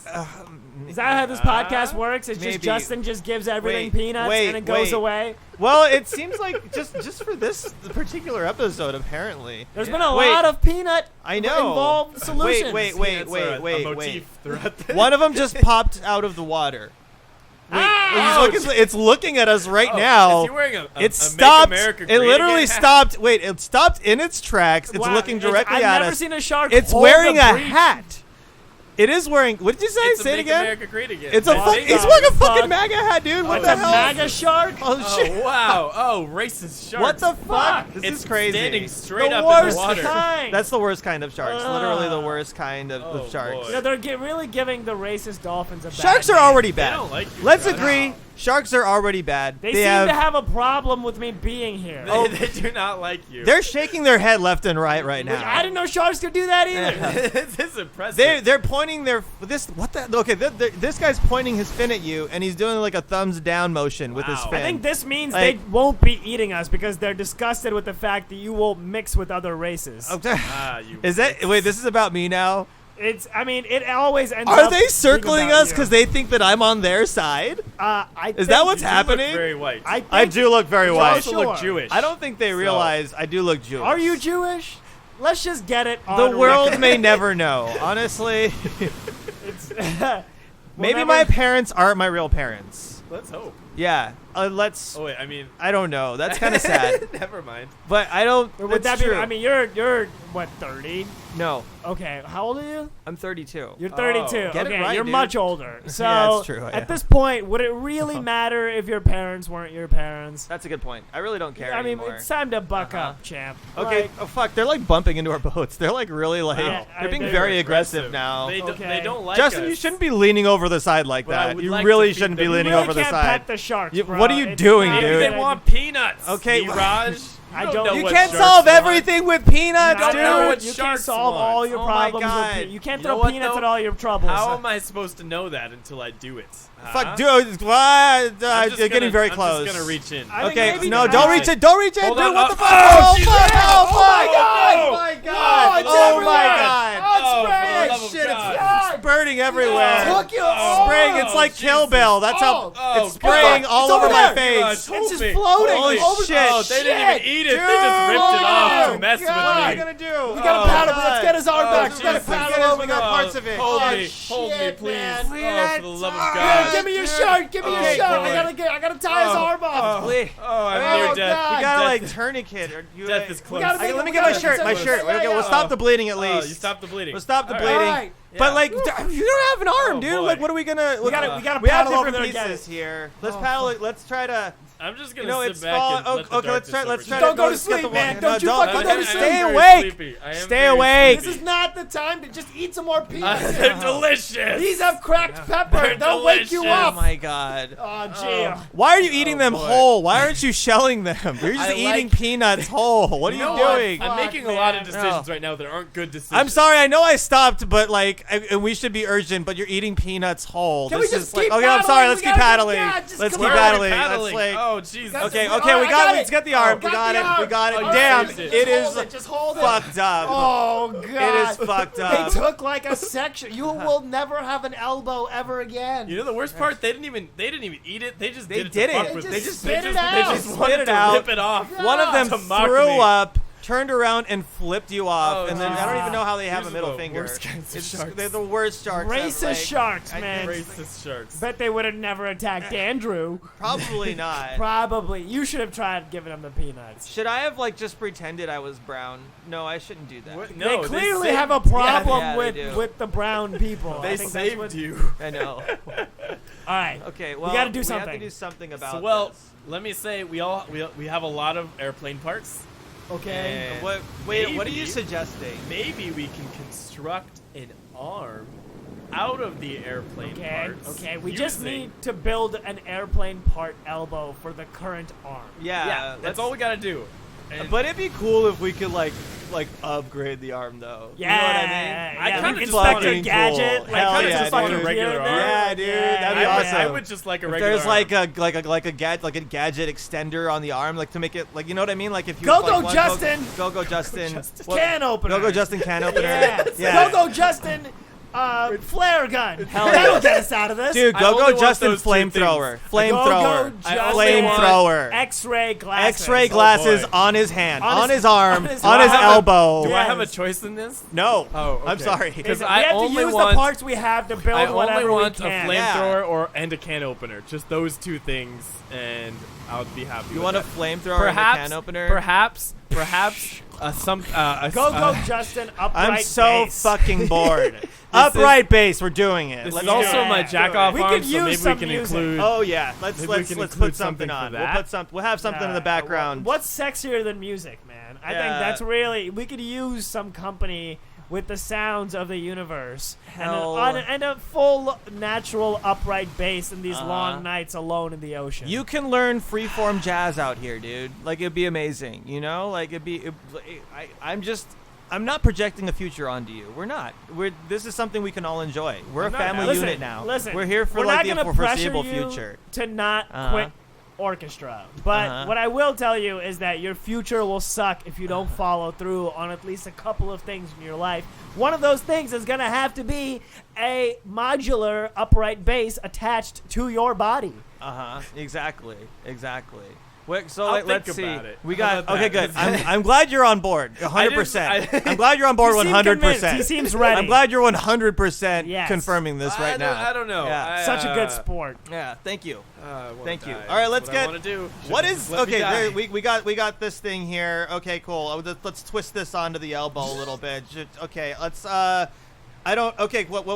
Is that how this podcast works? It's maybe. just Justin just gives everything Wait, peanuts wait, and it goes wait. away. Well, it seems like just for this particular episode, apparently. There's been a Wait. lot of peanut I know. involved solutions. Wait. Peanuts are a motif throughout the One of them just popped out of the water. Wait, it's looking at us right now. Is he wearing a It Make stopped. America It Great literally Again hat? stopped. Wait, it stopped in its tracks. It's Wow, looking directly I've at never us. seen a shark. It's hold wearing a a breach. hat. It is wearing. What did you say? It's Say a it Make again. America Great Again. It's a Wow. fuck. Thank He's God. wearing a Fuck. fucking MAGA hat, dude. What It's the a hell? MAGA shark. Oh shit! Oh wow! Oh, racist sharks. What the fuck? This It's is crazy. standing straight the up worst in the water. Kind. That's the worst kind of sharks. Literally the Ugh. worst kind of Oh, sharks. boy. You know, they're really giving the racist dolphins a bad Sharks are name. already They bad. don't like you, Let's guys. agree. Sharks are already bad. They seem to have a problem with me being here. They, they do not like you. They're shaking their head left and right now. I didn't know sharks could do that either. This is impressive. They're pointing their what the okay this guy's pointing his fin at you and he's doing like a thumbs down motion with his Wow. fin. I think this means Like- they won't be eating us because they're disgusted with the fact that you won't mix with other races. Okay. You Is that wait? This is about me now. It always ends Are up they being circling about us you. because they think that I'm on their side? Is that what's You do look happening? very white. I do look very You white. also look Sure. Jewish. I don't think they realize I do look Jewish. Are you Jewish? Let's just get it on The world record. may never know. Honestly, It's maybe never- my parents aren't my real parents. Let's hope. Yeah, let's. Oh wait, I mean, I don't know. That's kind of sad. never mind. But I don't. Would that that's be? true. I mean, you're what 30? no, Okay, how old are you? I'm 32. You're 32. Oh. Get it okay, right, you're dude. much older. So that's true, I am. at this point, would it really matter if your parents weren't your parents? That's a good point. I really don't care I mean, anymore. it's time to buck Uh-huh. up, champ. Okay. Like, Oh fuck! They're like bumping into our boats. They're like really like Yeah, they're being they're very aggressive now. They, Okay. they don't like Justin, us. you shouldn't be leaning over the side like But I that. would You like really to feed shouldn't be them. you leaning really over the can't side. pet the sharks, You- bro. what are you It's doing, not Maybe dude? they good. want peanuts. Okay, Neeraj. I You don't- know You what can't sharks solve want. everything with peanuts, don't dude. know what You can't sharks solve want. all your Oh my problems. God. With you can't You know throw what, peanuts though? at all your troubles. How am I supposed to know that until I do it? Fuck, dude. What? I'm just You're getting very I'm close. just gonna reach in. I think Okay, maybe no, you don't have- reach it. Don't reach it, Hold dude. on, What the oh, fuck? oh, Oh, she's fuck! there. Oh my Oh, god! no. Oh my god! Oh, it's Oh everywhere. my god! Oh, for the Spread! love of Shit, God. it's spurting everywhere. Took your Spraying. arm. It's like Kill Bill. That's how Oh, it's spraying all It's over over my there. face. It's just floating. Holy over shit. Oh, they didn't even eat it. They just ripped it off to mess What am I with me. gonna do? We gotta paddle. Let's get his arm Oh, back. We gotta Jesus. paddle over We got there. parts of it. Hold Oh, me, hold me, shit, please. man. Oh, for the love of Let's God. Give me your shirt. Give me your Oh, shirt. boy. I gotta tie his arm off. Wait. Oh, I'm Oh, near death. God. We gotta Death like is- tourniquet. Or you, Death is close. gotta make let me it- get my we gotta shirt. get My some- shirt. yeah, Okay, yeah. we'll stop the bleeding at Oh, least. you stopped the bleeding. We'll stop the All bleeding. right. But Yeah. like, you don't have an arm, Oh, dude. boy. Like, what are we gonna? We gotta we have paddle over different there and get pieces it. here. Let's paddle. Let's try to. I'm just You gonna know, sit it's back fall. and let the Okay, let's try. darkness Let's try overtake to Don't go to let's get the sleep, man. one- Don't you no, fucking me. go to I'm sleep. Stay very awake. sleepy. I am Stay very awake. This is not the time to just eat some more peanuts. They're delicious. These have cracked pepper. They're They'll wake you delicious. Oh up. my god. Oh, gee. Why are you eating them boy. whole? Why aren't you shelling them? You're just I eating like- peanuts whole. What are You you know what? doing? I'm Fuck, making a lot of man. decisions No. right now that aren't good decisions. I'm sorry. I know I stopped, but like, and we should be urgent. But you're eating peanuts whole. Can this we just is like, keep okay, I'm sorry. paddling? Let's We keep gotta- paddling. yeah, just Let's come keep on. paddling. Paddling. Let's like. Oh, jeez. Got Okay, this- okay, all we right, got I it. Let's get the arm. We got it. We got it. Oh, you Damn, saved it. it Hold is it. Just hold it. fucked up. Oh, God. It is fucked They up. took like a section. You will never have an elbow ever again. You know the worst part? They didn't even eat it. They just They did it. did to fuck it. with They me. just They spit it just- out. They just Spit wanted it to out. rip it off. One of them To mock threw me. up, turned around, and flipped you off. Oh, and then I Jesus. don't even know how they have These a are middle the finger. worst kinds of sharks. They're the worst sharks. ever. Racist Like, sharks, man. Racist sharks. Bet they would have never attacked Andrew. Probably not. Probably. You should have tried giving him the peanuts. Should I have like just pretended I was brown? No, I shouldn't do that. What? They No, clearly saved- have a problem Yeah, they do. with the brown people. They I think that's saved what- you. I know. All right. Okay, well, gotta do We have something. to do something about So, well, this. let me say we have a lot of airplane parts. Okay. And What are you maybe- suggesting? Maybe we can construct an arm out of the airplane Okay. parts. Okay. We just using- need to build an airplane part elbow for the current arm. Yeah, Yeah, that's all we gotta do. And But it'd be cool if we could like upgrade the arm though. Yeah. You know what I mean? Yeah, I kinda we just Inspector fucking Gadget. cool. Like, Hell kinda yeah, just like dude. a regular regular arm. Yeah, dude, that'd be awesome. I would just like a If regular. there's like arm. a gadget extender on the arm, like to make it like, you know what I mean? Like if you Go, like, go, want- Justin! Go Justin. Justin. What- Can opener. Go Justin can opener. Yeah. Yeah. Go, Justin. Flare gun. Hell That'll yeah. get us out of this. Dude, I go only want Justin those two flamethrower. things. Flamethrower. Justin. Flamethrower. X-ray glasses. X-ray glasses boy. on his hand, On on his- his arm, on his on his arm. elbow. Do I have a Yes. choice in this? No. Oh, I'm okay. sorry. Because We I have to only use want the parts we have to build I only whatever want we a can. flamethrower and a can opener. Just those two things, and I would be happy. You with want a that. flamethrower and a perhaps can opener? Perhaps Go, Justin. Upright I'm so base. fucking bored. Upright base, we're doing it. This Let's is also Yeah. my jack off We arm, could so use maybe some we can music. include. Oh yeah, let's Maybe we let's can let's include put something something on. for We'll that. put some. We'll have something in the background. What's sexier than music, man? I think Yeah. that's really. We could use some company with the sounds of the universe Hell. and a full natural upright bass in these Uh-huh. long nights alone in the ocean. You can learn freeform jazz out here, dude. Like it'd be amazing, you know? Like I'm not projecting a future onto you. We're not. This is something we can all enjoy. We're a not- family listen, unit now. Listen, We're here for we're like not the gonna foreseeable pressure you future. to not Uh-huh. quit orchestra. But Uh-huh. what I will tell you is that your future will suck if you don't follow through on at least a couple of things in your life. One of those things is going to have to be a modular upright bass attached to your body. Exactly. Wait, so I'll let's think see. about it. We How got about okay. that? Good. I'm glad you're on board. 100%. I'm glad you're on board. You seem 100%. convinced. He seems ready. I'm glad you're 100% Yes. confirming this right now. I don't know. Yeah. Such a good sport. Yeah. Thank you. Thank you. Die. All right, let's That's what I get- wanna do. What Should've is just let me okay? die. There, we got this thing here. Okay, cool. Let's twist this onto the elbow a little bit. Okay, let's I don't. Okay, what?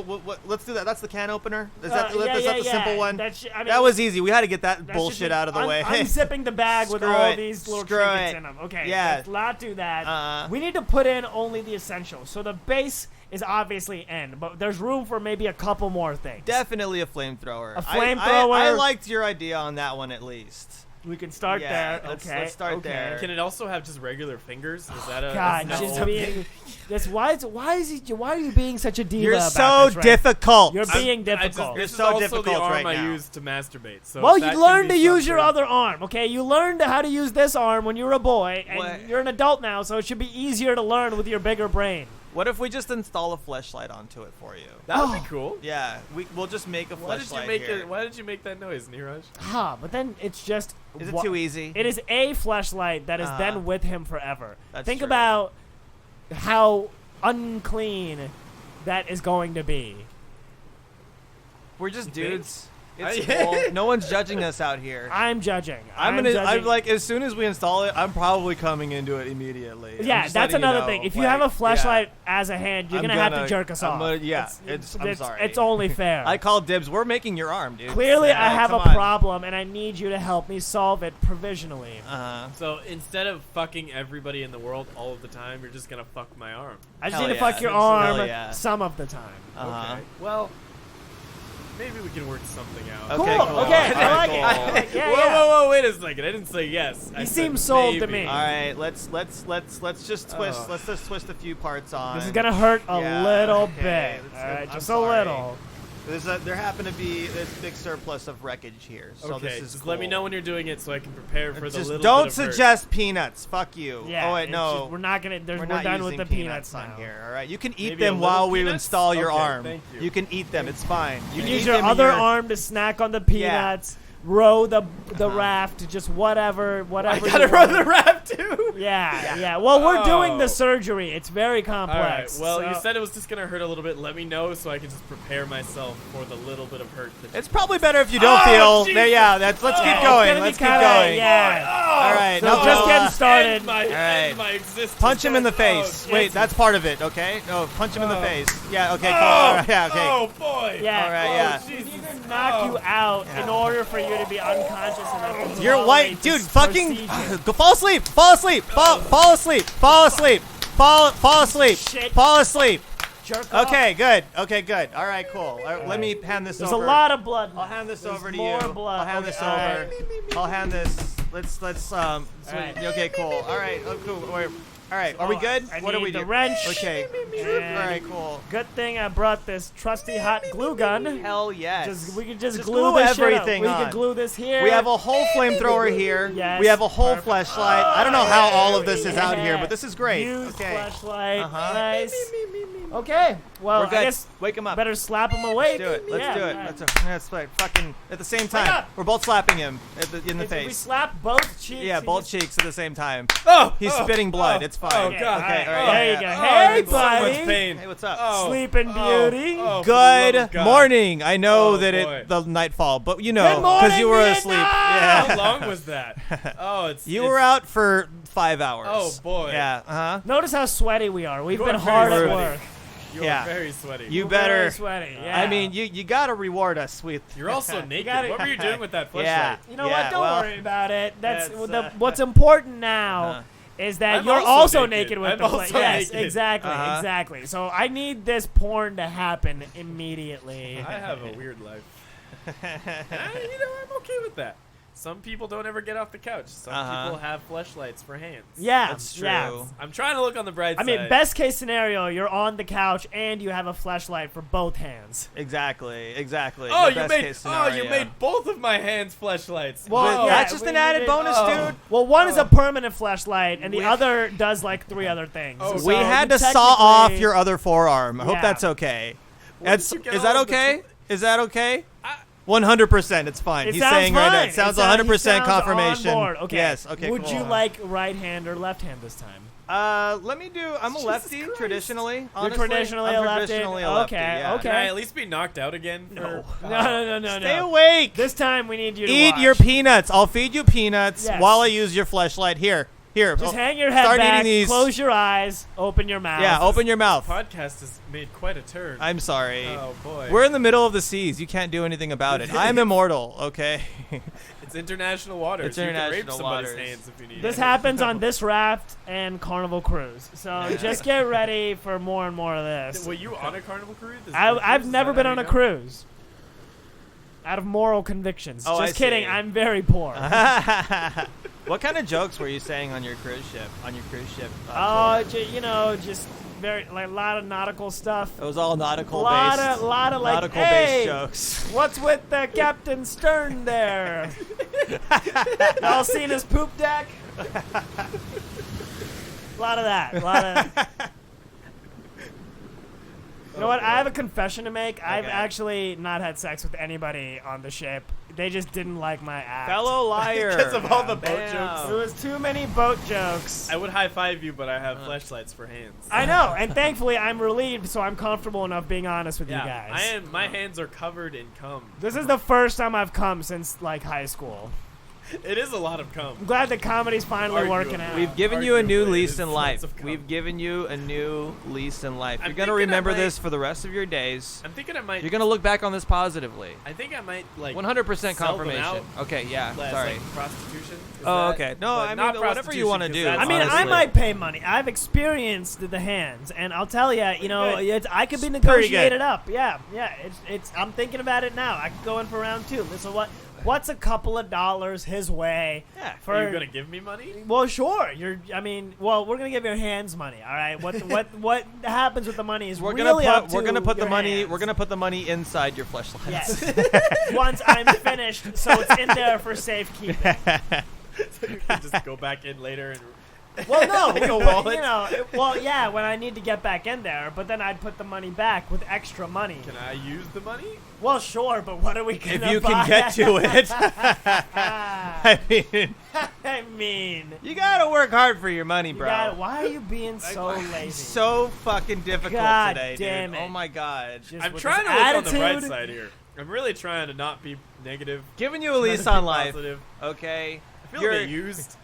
Let's do that. That's the can opener. Is that the simple one? That was easy. We had to get that bullshit out of the way. I'm zipping the bag with Screw all it. these little Screw trinkets it. in them. Okay, Yeah. let's not do that. We We need to put in only the essentials. So the base is obviously in, but there's room for maybe a couple more things. definitely a flamethrower. A flamethrower. I liked your idea on that one at least. We can start Yeah, there. let's- Okay. let's start okay. there. Can it also have just regular fingers? Is that a God, no. just being. This why are you being such a diva? You're about so this, right? difficult. You're being I difficult. just, You're this so is also difficult the arm right I now. use to masturbate. So Well, if you that learned can to be use your something- other arm, okay? You learned how to use this arm when you were a boy, and What? you're an adult now, so it should be easier to learn with your bigger brain. What if we just install a fleshlight onto it for you? That would be cool. Yeah, we'll just make a Why did you fleshlight make here. it? Why did you make that noise, Neeraj? But then it's just. Is it too easy? It is a fleshlight that is then with him forever. That's Think true. about how unclean that is going to be. We're just You think? dudes. It's cool. No one's judging us out here. I'm judging. I'm judging. like, as soon as we install it, I'm probably coming into it immediately. I'm Yeah, just that's letting you another know. thing. If you Like, have a flashlight yeah. as a hand, you're I'm gonna have to gonna- jerk us I'm off. gonna- yeah, I'm it's, sorry. It's only fair. I call dibs. We're making your arm, dude. Clearly, I have come a on. problem, and I need you to help me solve it provisionally. So instead of fucking everybody in the world all of the time, you're just gonna fuck my arm. I just Hell need to yeah. fuck your Hell arm yeah. some of the time. Uh-huh. Okay. Well, maybe we can work something out. Okay, Cool. cool. Okay, I Alright, like cool. it. I like- yeah, whoa, yeah. whoa, wait a second. I didn't say yes. I You said seem sold to maybe. me. All right, let's just twist. Oh. Let's just twist a few parts on. This is gonna hurt a Yeah, little okay, bit. let's- All right, I'm just sorry. a little. There happened to be this big surplus of wreckage here, so Okay, this is just let me cool. know when you're doing it so I can prepare for the Just little don't bit of hurt. suggest peanuts. Fuck you. Yeah. Oh wait, it's no. just- we're not gonna. We're not done with using the peanuts on now. here. All right, you can eat Maybe a them little while we peanuts? install your Okay, arm. thank you. You can eat them. It's fine. You can eat use your them in other arm to snack on the peanuts. Row the raft, just whatever I you gotta want. run the rap too. Yeah. Well, we're doing the Oh. surgery. It's very All right. complex. Well, you so- said it was just gonna hurt a little bit. Let me know so I can just prepare myself for the little bit of hurt. That It's probably better if you don't Oh, feel. Jesus. Yeah, let's Yeah, keep it's going. gonna be Let's keep kinda- going. Yeah. All right. So no, just getting started. End my, All right. end my existence. Punch him in the Oh, face. Wait, that's part of it. Okay. No, punch him in the Oh. face. Yeah. Okay. Cool. Oh, All right, yeah. Okay. Oh boy. Yeah. All right, Oh, yeah. We Jesus. need to knock you out in order for you to be unconscious enough to You're tolerate white, dude. this Fucking procedure. go. Fall asleep. Fall asleep. Fall asleep. Fall asleep. Fall asleep. Shit. Fall asleep. Jerk off. Okay. Good. Okay. Good. All right. Cool. All right, let me hand this There's over. a lot of blood. I'll hand this There's over to more you. blood. I'll hand Okay, this all over. right. I'll hand this. Let's right. Okay, cool. All right. Oh, cool. All right. Are we good? I What do need we the do? wrench. Okay. And All right. Cool. Good thing I brought this trusty hot glue gun. Hell yes. We can just Just glue glue this shit up. everything We on. can glue this here. We have a whole flamethrower here. Yes, We have a whole perfect. flashlight. I don't know how all of this is out here, Yeah. but this is great. Used Okay. flashlight. Uh-huh. Nice. Okay. Well, We're good. I guess Wake him up. better slap him awake. Let's do it. Let's Yeah, do it. all right. Let's like fucking at the same time. up. We're both slapping him in the If we face. slap both cheeks. Yeah, he both just- cheeks at the same time. Oh, He's oh, spitting blood. oh, It's fine. Oh Okay, god. Okay, all right. There yeah, you go. yeah. Oh, Hey, I'm in so much buddy. pain. Hey, what's up? Oh. Sleeping Beauty. Oh, for the love Good of God. morning. I know Oh, that boy. the nightfall, but you Good know, morning, you were Vietnam! asleep. How Yeah. long was that? Oh, it's You it's, were out for 5 hours. Oh, boy. Yeah. Uh-huh. Notice how sweaty we are. We've You been are hard very at sweaty. work. You Yeah. are very sweaty. You We're better. very sweaty. Yeah. I mean, you got to reward us with. You're also naked. gotta- What were you doing with that flashlight? Yeah. You know Yeah, what? Don't well, worry about it. That's that's, what's important now. Uh-huh. Is that I'm you're also also naked. naked with I'm the also Yes, naked. exactly, Uh-huh. exactly. So I need this porn to happen immediately. I have a weird life. I'm okay with that. Some people don't ever get off the couch. Some Uh-huh. people have fleshlights for hands. Yeah, That's true. yeah. I'm trying to look on the bright I side. mean, best case scenario, you're on the couch and you have a flashlight for both hands. Exactly. Oh, The you best made case you scenario. made both of my hands fleshlights. Well, But yeah, that's just we an added needed- bonus, oh. dude. Well, one is a permanent flashlight, and the We- other does like 3 other things. Oh, So We had to saw technically- off your other forearm. I hope Yeah. that's okay. Where did you get Is that all of the okay? tw- Is that okay? I- 100%. It's fine. It He's sounds saying right now. fine. It sounds It sounds- 100% he sounds confirmation. on board. Okay. Yes. Okay. Would cool. you like right hand or left hand this time? Let me do. I'm a lefty Christ. traditionally. Honestly. traditionally I'm a lefty? traditionally a lefty. Okay, Yeah. okay. Can I at least be knocked out again? No. No. Stay awake. This time we need you to Eat watch. your peanuts. I'll feed you peanuts Yes. while I use your fleshlight. Here. Just hang your head Start back, eating these. close your eyes, open your mouth. Yeah. Open your mouth. Podcast has made quite a turn. I'm sorry. Oh boy. We're in the middle of the seas. You can't do anything about it. I'm immortal. Okay. It's international waters. It's You can rape international somebody's waters. hands if you need. This it. happens on this raft and Carnival Cruise. So just get ready for more and more of this. Were you on a Carnival cruise? I've never been on a cruise. Out of moral convictions. Oh, Just I kidding. see. I'm very poor. What kind of jokes were you saying on your cruise ship? Oh, just very like a lot of nautical stuff. It was all nautical lot based. of like, nautical hey, based jokes. what's with the Captain Stern there? Y'all seen his poop deck? A lot of that. You know what? I have a confession to make. I've Okay. actually not had sex with anybody on the ship. They just didn't like my act. Fellow liar. Because of all the boat Damn. jokes. There was too many boat jokes. I would high five you, but I have fleshlights for hands. I know, and thankfully I'm relieved, so I'm comfortable enough being honest with you guys. I am. My hands are covered in cum. This is the first time I've come since like high school. It is a lot of cum. I'm glad the comedy's finally Arguably. working out. We've given you a new Arguably, lease it's in lots life. of cum. We've given you a new lease in life. I'm You're going to thinking I remember might- this for the rest of your days. I'm thinking I might. You're going to look back on this positively. I think I might like 100% sell them confirmation. out Okay, yeah. as, Sorry. like, prostitution. Is Oh, that- okay. No, but I not mean, whatever you prostitution, wanna 'cause do. that's I mean, I honestly. might pay money. I've experienced the hands, and I'll tell you, you know, good. I could be It's pretty good. negotiated up. Yeah. It's. I'm thinking about it now. I could go in for round 2. Listen, what's a couple of dollars his way? Yeah. For Are you gonna give me money? Well, sure. We're gonna give your hands money. All right. What happens with the money is We're really gonna up put to we're gonna put the your money hands. we're gonna put the money inside your fleshlights. Yes. Once I'm finished, so it's in there for safekeeping. You can just go back in later and. Well, no, Like a but, wallet? you know, yeah, when I need to get back in there, but then I'd put the money back with extra money. Can I use the money? Well, sure, but what are we gonna If you buy? can get to it. I mean, I mean, you gotta work hard for your money, bro. why are you being so lazy? So fucking difficult God today, damn dude. it. Oh my god. Just I'm with trying to this look on the bright attitude. side here. I'm really trying to not be negative. Giving you a lease trying to on be life. positive. Okay. I feel like used.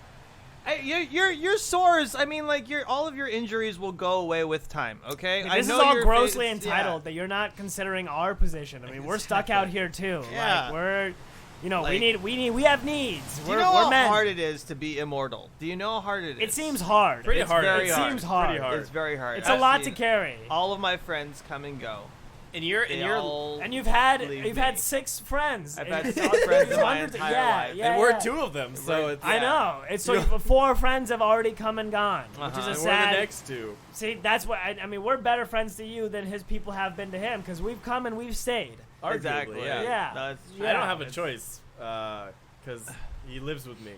Your sores. I mean, like all of your injuries will go away with time. Okay. This is all grossly entitled that you're not considering our position. I mean, we're stuck out here too. Yeah. Like we're, you know, Like- we have needs. Do you we're know how men. hard it is to be immortal? Do you know how hard it is? It seems hard. Pretty It's hard. very It hard. seems hard. Pretty hard. It's very hard. It's I've a lot to seen carry. All of my friends come and go. And you're They and you're all And you've had leave me. 6 friends. I've And had it's 6 all- friends in my hundreds of- entire yeah, life. Yeah, and we're yeah. 2 of them, so it's I Yeah. know. It's so 4 friends have already come and gone, which is Uh-huh. a and sad. we're the next 2. See, that's what I mean. We're better friends to you than his people have been to him because we've come and we've stayed. Arguably, Exactly. yeah. Yeah. No, it's- Yeah. I don't have a choice because he lives with me.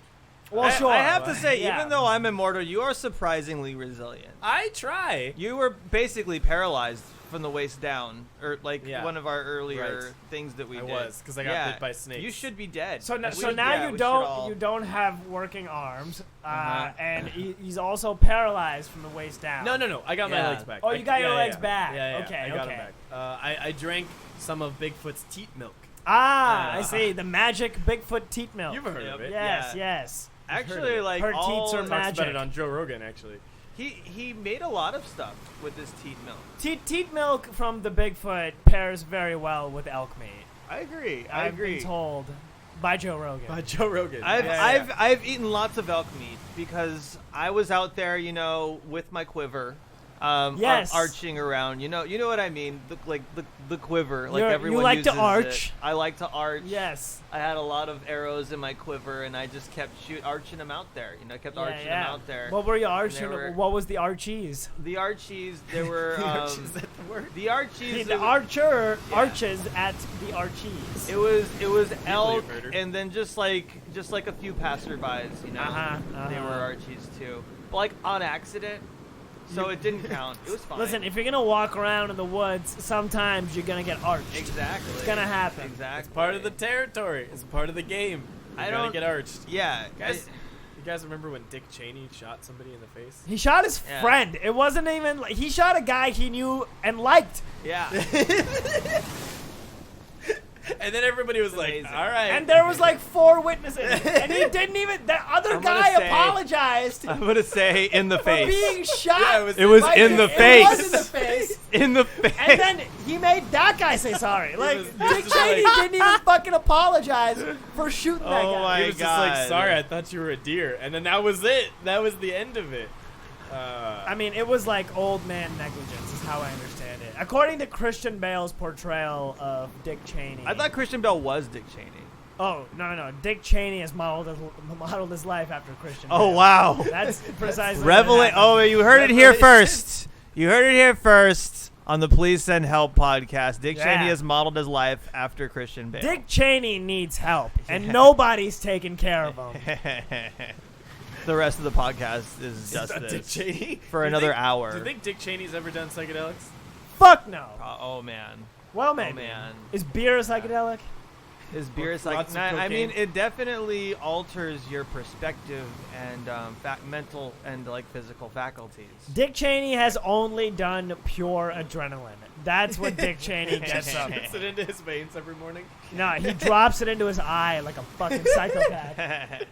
Well, sure. I have to say, Yeah. even though I'm immortal, you are surprisingly resilient. I try. You were basically paralyzed from the waist down, or like Yeah. one of our earlier Right. things that we I did. was, 'cause I got bit by snakes. You should be dead. So, We now should- yeah, you we should all- don't have working arms, Uh-huh. and he's also paralyzed from the waist down. No. I got my Yeah. legs back. Oh, you got your Yeah, legs yeah. back. Yeah, yeah. Okay, I got okay. them back. I drank some of Bigfoot's teat milk. Ah, I Uh, see the magic Bigfoot teat milk. You've heard Yep. of it. Yes, Yeah. yes. Actually, like Her all teats are Talks magic. about it on Joe Rogan, actually. he made a lot of stuff with this teat milk. Teat milk from the Bigfoot pairs very well with elk meat. I agree. I've been told by Joe Rogan. By Joe Rogan. I've eaten lots of elk meat because I was out there, you know, with my quiver, Yes. arching around. You know what I mean? The quiver, like You everyone like to uses arch? it. I like to arch. Yes. I had a lot of arrows in my quiver, and I just kept arching them out there. You know, I kept arching them out there. What were you arching? were- What was the archies? The Archies, there were Is that the word? the Archies. The archer arches at the archies. It was elk, murder. and then just like a few passerbys, you know. They were Archies too, but like on accident, so it didn't count. It was fine. Listen, if you're gonna walk around in the woods, sometimes you're gonna get arched. exactly, It's gonna happen. Exactly, It's part of the territory. It's part of the game. I You gotta don't- get arched. Yeah, You guys remember when Dick Cheney shot somebody in the face? He shot his Yeah. friend. It wasn't even like he shot a guy he knew and liked. yeah. And then everybody was like, amazing. all right. And there was like 4 witnesses, and he didn't even. The other I'm gonna guy say- apologized I'm gonna say in the for face. being shot. Yeah, It was by in the It face. was in the face. In the face. And then he made that guy say sorry. Like was Dick just Cheney like- didn't even fucking apologize for shooting that Oh guy. my he was just like, God. sorry, I thought you were a deer. And then that was it. That was the end of it. I mean, it was like old man negligence, is how I understand it. According to Christian Bale's portrayal of Dick Cheney. I thought Christian Bale was Dick Cheney. Oh no! Dick Cheney has modeled his life after Christian. Oh Bale. wow. That's precisely. Revelation. What Oh, happened. you heard it here Revelations. first. You heard it here first on the Please Send Help podcast. Dick Yeah. Cheney has modeled his life after Christian Bale. Dick Cheney needs help, and nobody's taking care of him. The rest of the podcast is just Dick this Cheney. for Do you another think- hour. Do you think Dick Cheney's ever done psychedelics? fuck no. Oh man. Well, Oh maybe. man. Is beer a psychedelic? Is beer Lots like? of I mean, cocaine. it definitely alters your perspective and mental and like physical faculties. Dick Cheney has only done pure adrenaline. That's what Dick Cheney gets up. Puts it into his veins every morning. No, he drops it into his eye like a fucking psychopath.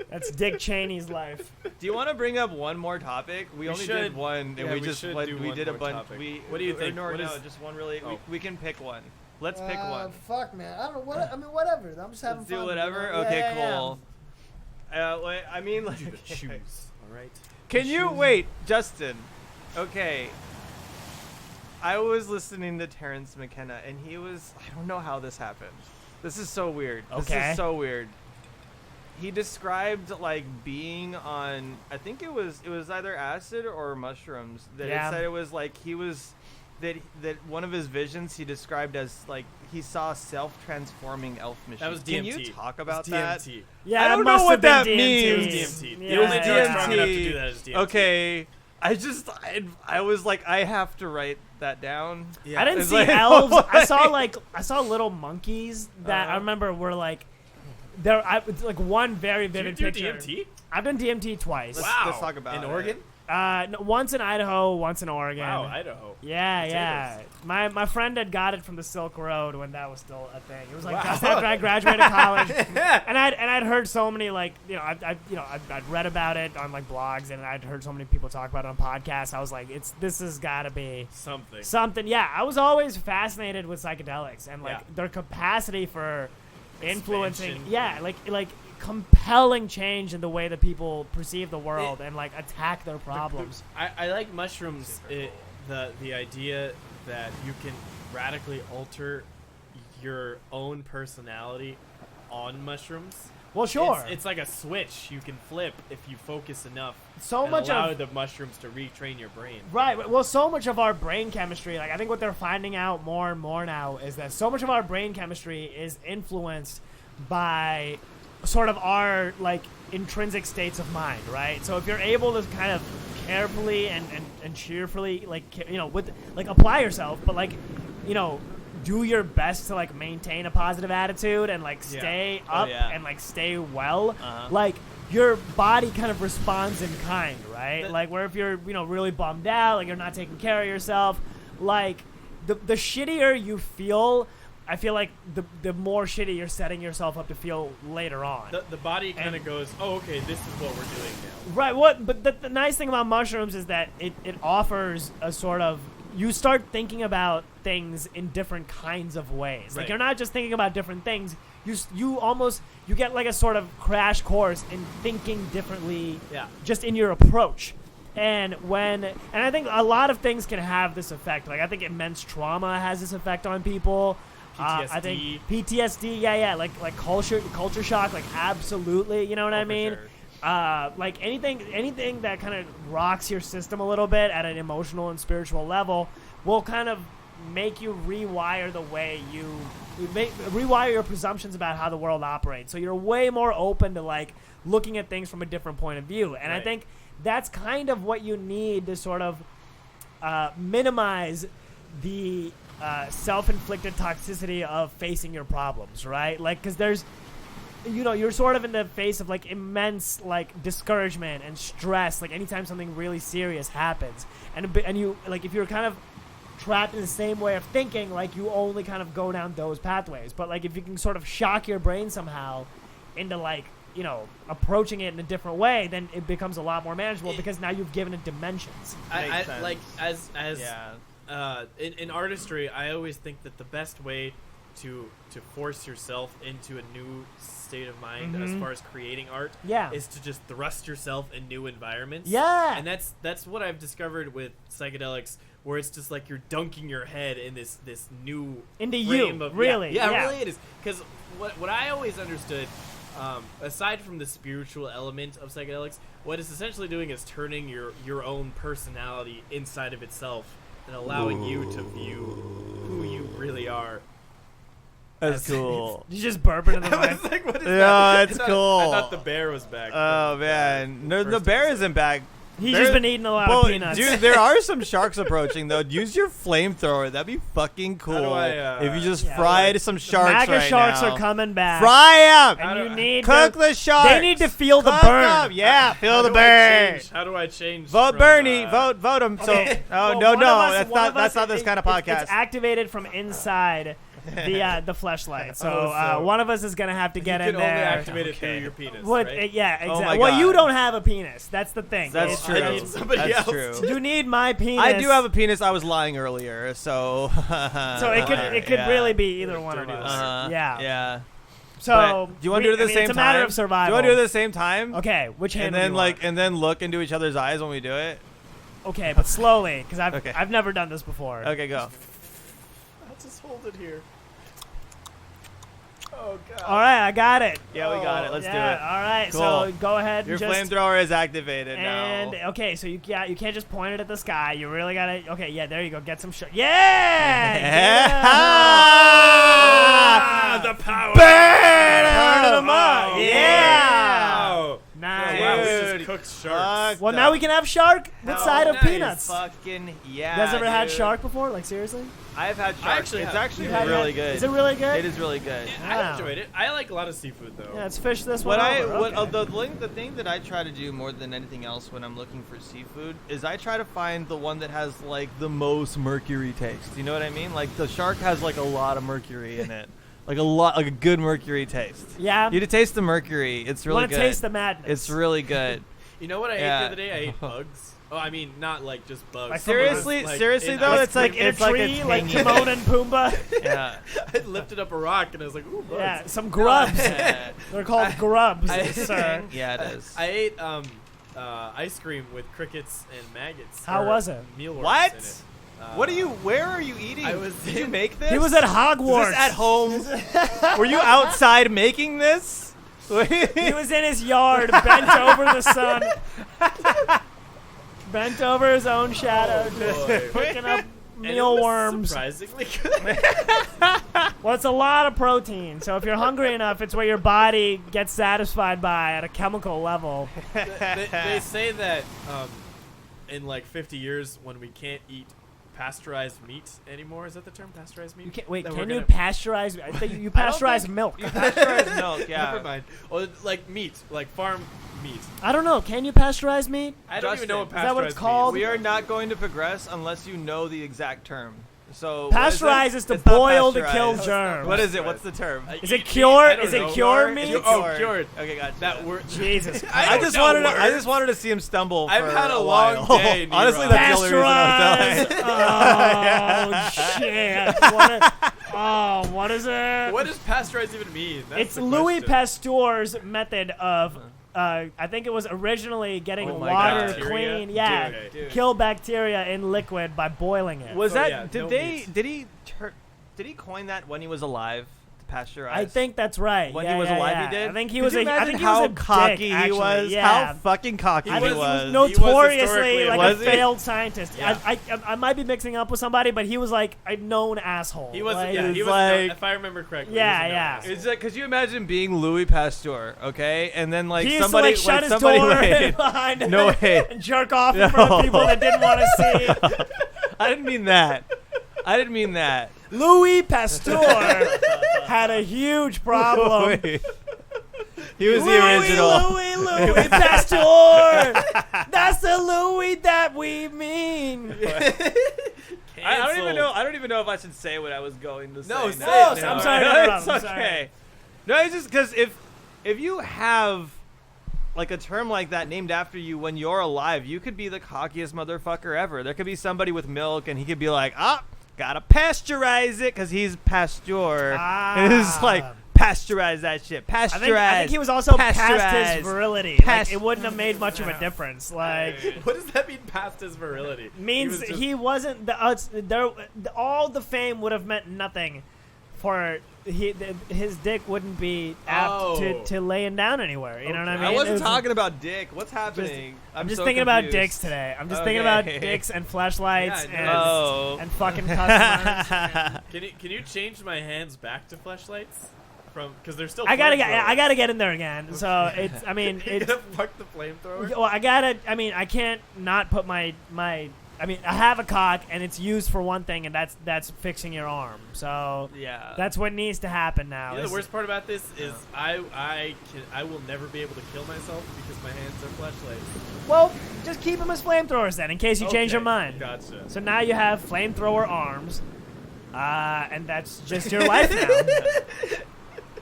That's Dick Cheney's life. Do you want to bring up one more topic? We only should. did one, Yeah, and we we just should went, do we one did a more bunch. topic. We, What do you or think? No, What no, is- just one really. Oh. We can pick one. Let's pick one. Fuck, man. I don't know what. I mean, whatever. I'm just having Let's fun. do you whatever. know? Okay, Yeah, yeah, cool. Wait, I mean, like, Do the shoes. All right. can you wait, Justin? Okay. I was listening to Terrence McKenna, and he was. I don't know how this happened. This is so weird. This Okay. is so weird. He described like being on. I think it was either acid or mushrooms. That Yeah. it said it was like he was. That one of his visions he described as like he saw self-transforming elf machines. That was Can DMT. you talk about It's that? DMT. Yeah, I that don't know must what have been that DMT. It was means. DMT. Yeah, The only drug yeah. strong enough to do that is DMT. Okay, I was like I have to write that down. Yeah. I didn't It's see like- elves. I saw little monkeys that I Uh-huh. remember were like there. It's like one very Did you vivid do picture. DMT? I've done DMT twice. Let's talk about in it. Oregon. No, once in Idaho, once in Oregon. Wow, Idaho. Yeah, yeah. Potatoes. My friend had got it from the Silk Road when that was still a thing. It was like Wow. just after I graduated college, and I'd heard so many like I'd read about it on like blogs, and I'd heard so many people talk about it on podcasts. I was like, this has got to be something. Yeah, I was always fascinated with psychedelics and like Yeah. their capacity for influencing. Expansion. Yeah, like compelling change in the way that people perceive the world and like attack their problems. I like mushrooms. The idea that you can radically alter your own personality on mushrooms. Well, sure. It's like a switch you can flip if you focus enough. So and much allow of the mushrooms to retrain your brain. Right. Well, so much of our brain chemistry, like I think what they're finding out more and more now is that so much of our brain chemistry is influenced by sort of our like intrinsic states of mind, right? So if you're able to kind of carefully and cheerfully with like apply yourself, but like do your best to like maintain a positive attitude and like stay up and like stay well, like your body kind of responds in kind, right? Like where if you're really bummed out, like you're not taking care of yourself, like the shittier you feel, I feel like the more shitty you're setting yourself up to feel later on. The body kind of goes, oh, okay, this is what we're doing now. Right. But the nice thing about mushrooms is that it offers a sort of, you start thinking about things in different kinds of ways. Like Right. you're not just thinking about different things. You get like a sort of crash course in thinking differently. Yeah. Just in your approach. And I think a lot of things can have this effect. Like I think immense trauma has this effect on people. I think PTSD, like culture shock, like absolutely, you know what I mean? Sure. Like anything that kind of rocks your system a little bit at an emotional and spiritual level will kind of make you rewire the way rewire your presumptions about how the world operates. So you're way more open to like looking at things from a different point of view. And I think that's kind of what you need to sort of minimize the self-inflicted toxicity of facing your problems, right? Like, because there's, you're sort of in the face of like immense like discouragement and stress, like anytime something really serious happens, and you like if you're kind of trapped in the same way of thinking, like you only kind of go down those pathways. But like if you can sort of shock your brain somehow into like approaching it in a different way, then it becomes a lot more manageable because now you've given it dimensions. I sense. like as in artistry, I always think that the best way to force yourself into a new state of mind as far as creating art is to just thrust yourself in new environments. Yeah. And that's what I've discovered with psychedelics, where it's just like you're dunking your head in this new Into frame you, of, really. Yeah, Yeah. really it is. Because what I always understood, aside from the spiritual element of psychedelics, what it's essentially doing is turning your own personality inside of itself and allowing you to view who you really are. That's cool. You just burp into the I mic. was like, what is Yeah, that? it's I cool. thought the bear was back. Oh man, no, the bear isn't back. He's just been eating a lot of peanuts. Dude, there are some sharks approaching though. Use your flamethrower. That'd be fucking cool. If you just fried some sharks MAGA sharks now. are coming back. Fry them. And you need cook the sharks. They need to feel the Cook burn. 'em. Yeah, feel the burn. How do I change? Vote from, Bernie. Vote him. So, Okay. oh Well, no, one of that's us- not this kind of podcast. It's activated from inside the fleshlight. So, so one of us is gonna have to get you in can only there. activate it through your penis. What? Right? Yeah, Oh exactly. my Well, you God. don't have a penis. That's the thing. That's It's- true. I need somebody That's else. true. You need my penis. I do have a penis. I was lying earlier, so. So it could yeah. really be either one of Dirty us. liar. Yeah. Yeah. So But do you want to do it at the same it's a time? matter of survival. Do you want to do it at the same time? Okay, which hand? And do then you want? and then look into each other's eyes when we do it. Okay, but slowly, because Okay. I've never done this before. Okay, go. I'll just hold it here. Oh god. All right, I got it. Yeah, we got it. Let's Yeah, do it. all right, Cool. so go ahead Your and just flamethrower is activated and now. okay, so you can't just point it at the sky. You really gotta. Okay, yeah, there you go. Get some shot. Yeah. Yeah. The power. Burn them up. Oh, Yeah. wow. Nice. Wow, we Dude. just cooked sharks. Well, now we can have shark with side of nice. peanuts. Fucking yeah. You guys ever had dude. shark before? Like seriously? I've had I shark. actually It's have. actually You had really it? good. Is it really good? It is really good. I Wow. enjoyed it. I like a lot of seafood though. Yeah, let's fish this What one I over. what Okay. the thing that I try to do more than anything else when I'm looking for seafood is I try to find the one that has like the most mercury taste. You know what I mean? Like the shark has like a lot of mercury in it. Like a good mercury taste. Yeah. You need to taste the mercury. It's really Want good. to taste the madness? It's really good. You know what I ate Yeah. the other day? I ate bugs. Oh, I mean, not like just bugs. Like Seriously, Like seriously in though, ice it's like in a it's like tree, a like tangy- Timon and Pumbaa. Yeah. I lifted up a rock and I was like, ooh, bugs. Yeah, some grubs. Yeah. They're called grubs, I- sir. Yeah, it is. I ate ice cream with crickets and maggots. How or was it? Mealworms What? in it. What are you? Where are you eating? I was Did you in- make this? He was at Is Hogwarts. this at home? Were you outside making this? He was in his yard, bent over the sun, bent over his own shadow, just boy. picking up And it was mealworms. surprisingly good. Well, it's a lot of protein, so if you're hungry enough, it's what your body gets satisfied by at a chemical level. They say that in like 50 years, when we can't eat pasteurized meat anymore, is that the term, pasteurized meat? You can't wait. That Can we're you gonna- pasteurize? I think you pasteurize milk. You pasteurize milk, yeah. Never mind. Or like meat, like farm meat. I don't know. Can you pasteurize meat? I don't even know what Justin, pasteurized is that what it's meat called? We are not going to progress unless you know the exact term. So Pasteurize is to It's not boil to kill pasteurized. germs. What is it? What's the term? Is it Eat cured? meat? I don't Is it know. cured meat? Oh, cured. Okay, gotcha. That word. Jesus. I don't just know wanted to. I words. just wanted to see him stumble. I've for had a while. long day, Honestly, Neeraj. that's the only reason I was Pasteurize. Oh shit! What is it? What does pasteurized even mean? That's It's the Louis question. Pasteur's method of. I think it was originally getting Oh my water God. clean. Bacteria? Yeah, Dude. kill bacteria in liquid by boiling it. Was So, that? yeah, did no they? meat. Did he coin that when he was alive? To pasteurize. I think that's right. When yeah, he was yeah, alive, yeah. he did. I think he Could was you a. I imagine think he how was a cocky dick, he actually. was. Yeah. How fucking cocky I he think he was. was He was notoriously historically like was a he? failed scientist. Yeah. I might be mixing up with somebody, but he was like a known asshole. He was. Like, Yeah, he was was. like- if I remember correctly. Yeah, he was a yeah. no-ass. It's like, could you imagine being Louis Pasteur, okay, and then like he used somebody, to like shut like, his somebody door like, behind him no way, and jerk off in front of people that didn't want to see. I didn't mean that. I didn't mean that. Louis Pasteur had a huge problem. He was the original. Louis Pasteur. That's the Louis that we mean. I don't even Canceled. know. I don't even know if I should say what I was going to say. No, now. say it now. I'm sorry to interrupt, It's I'm okay. sorry. No, it's just because if you have like a term like that named after you when you're alive, you could be the cockiest motherfucker ever. There could be somebody with milk, and he could be like, gotta pasteurize it because he's Pasteur. And it's like, pasteurize that shit. Pasteurize. I think he was also past Pasteurize. his virility. Past- Like, it wouldn't have made much of a difference. Like, What does that mean? Past his virility means was just- he wasn't all the fame would have meant nothing for his dick wouldn't be apt Oh. to laying down anywhere. You know what I Okay. mean? I wasn't It was- talking about dick. What's happening? I'm just so thinking about confused. dicks today. I'm just thinking about Okay. dicks and fleshlights Yeah, I know. and fucking customers. Can you change my hands back to fleshlights? because they're still. I gotta flamethrowers. get in there again. So it's. I mean, You it's. gotta fuck the flamethrower. Well, I can't not put my. I mean, I have a cock, and it's used for one thing, and that's fixing your arm. So Yeah. that's what needs to happen now. You know, is- the worst part about this is I will never be able to kill myself because my hands are flashlights. Well, just keep them as flamethrowers then, in case you change your Okay, mind. Gotcha. So now you have flamethrower arms, and that's just your life now.